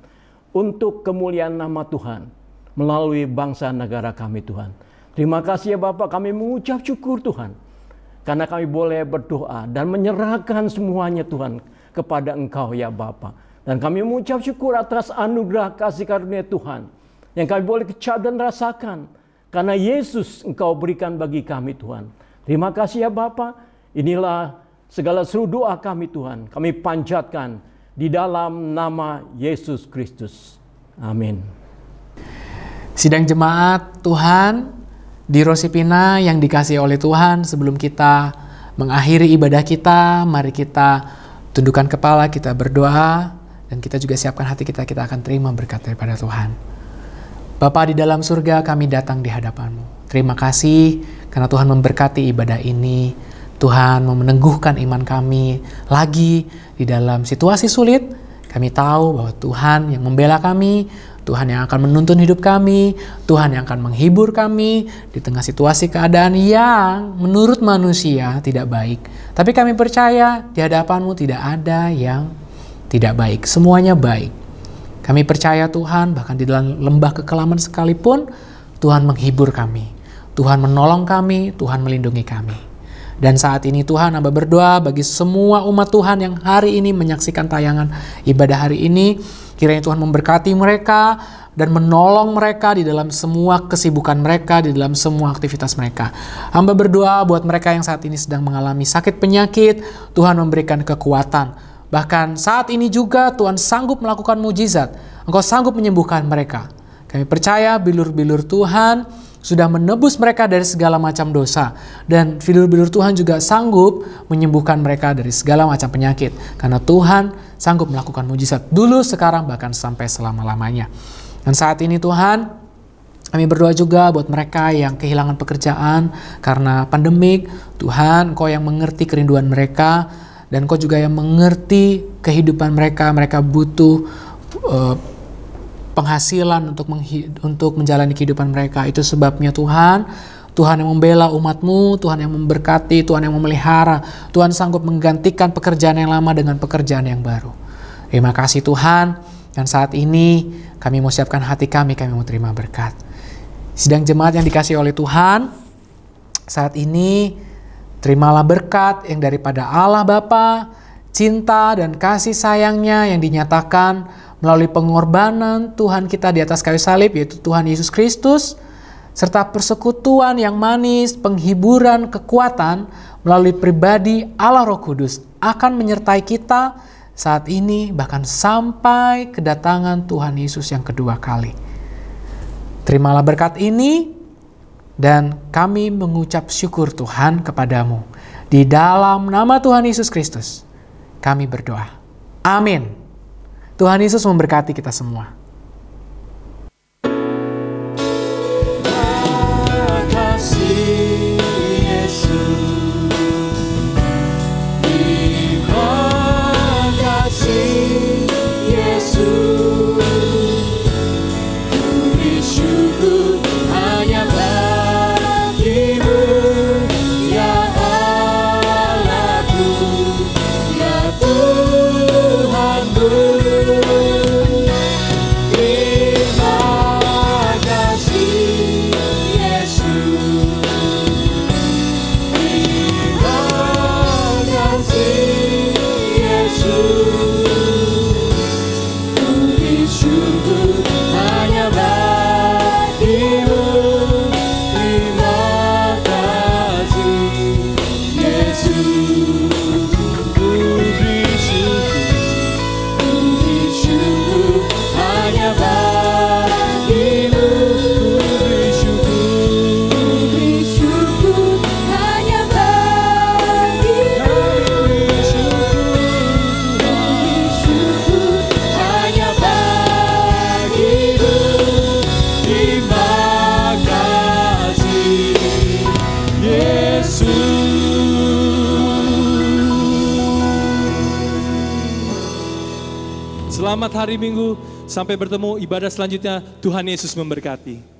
untuk kemuliaan nama Tuhan melalui bangsa negara kami Tuhan. Terima kasih ya Bapak, kami mengucap syukur Tuhan karena kami boleh berdoa dan menyerahkan semuanya Tuhan kepada Engkau ya Bapak. Dan kami mengucap syukur atas anugerah kasih karunia Tuhan yang kami boleh kecap dan rasakan karena Yesus Engkau berikan bagi kami Tuhan. Terima kasih ya Bapa. Inilah segala seru doa kami Tuhan. Kami panjatkan di dalam nama Yesus Kristus. Amin. Sidang jemaat Tuhan di Rosipina yang dikasihi oleh Tuhan, sebelum kita mengakhiri ibadah kita, mari kita tundukkan kepala, kita berdoa, dan kita juga siapkan hati kita akan terima berkat daripada Tuhan. Bapa di dalam surga, kami datang di hadapan-Mu. Terima kasih karena Tuhan memberkati ibadah ini. Tuhan meneguhkan iman kami lagi di dalam situasi sulit. Kami tahu bahwa Tuhan yang membela kami, Tuhan yang akan menuntun hidup kami, Tuhan yang akan menghibur kami di tengah situasi keadaan yang menurut manusia tidak baik. Tapi kami percaya di hadapan-Mu tidak ada yang tidak baik. Semuanya baik. Kami percaya Tuhan, bahkan di dalam lembah kekelaman sekalipun, Tuhan menghibur kami. Tuhan menolong kami, Tuhan melindungi kami. Dan saat ini Tuhan, hamba berdoa bagi semua umat Tuhan yang hari ini menyaksikan tayangan ibadah hari ini. Kiranya Tuhan memberkati mereka dan menolong mereka di dalam semua kesibukan mereka, di dalam semua aktivitas mereka. Hamba berdoa buat mereka yang saat ini sedang mengalami sakit penyakit, Tuhan memberikan kekuatan. Bahkan saat ini juga Tuhan sanggup melakukan mujizat. Engkau sanggup menyembuhkan mereka. Kami percaya bilur-bilur Tuhan sudah menebus mereka dari segala macam dosa. Dan bilur-bilur Tuhan juga sanggup menyembuhkan mereka dari segala macam penyakit. Karena Tuhan sanggup melakukan mujizat dulu, sekarang, bahkan sampai selama-lamanya. Dan saat ini Tuhan, kami berdoa juga buat mereka yang kehilangan pekerjaan karena pandemik. Tuhan, Engkau yang mengerti kerinduan mereka. Dan Engkau juga yang mengerti kehidupan mereka. Mereka butuh penghasilan untuk menjalani kehidupan mereka. Itu sebabnya Tuhan yang membela umat-Mu, Tuhan yang memberkati, Tuhan yang memelihara, Tuhan sanggup menggantikan pekerjaan yang lama dengan pekerjaan yang baru. Terima kasih Tuhan. Dan saat ini kami mau siapkan hati kami mau terima berkat. Sidang jemaat yang dikasihi oleh Tuhan, saat ini terimalah berkat yang daripada Allah Bapa, cinta dan kasih sayangnya yang dinyatakan melalui pengorbanan Tuhan kita di atas kayu salib, yaitu Tuhan Yesus Kristus, serta persekutuan yang manis, penghiburan, kekuatan melalui pribadi Allah Roh Kudus akan menyertai kita saat ini, bahkan sampai kedatangan Tuhan Yesus yang kedua kali. Terimalah berkat ini, dan kami mengucap syukur Tuhan kepadamu. Di dalam nama Tuhan Yesus Kristus, kami berdoa. Amin. Tuhan Yesus memberkati kita semua. Selamat hari Minggu, sampai bertemu ibadah selanjutnya. Tuhan Yesus memberkati.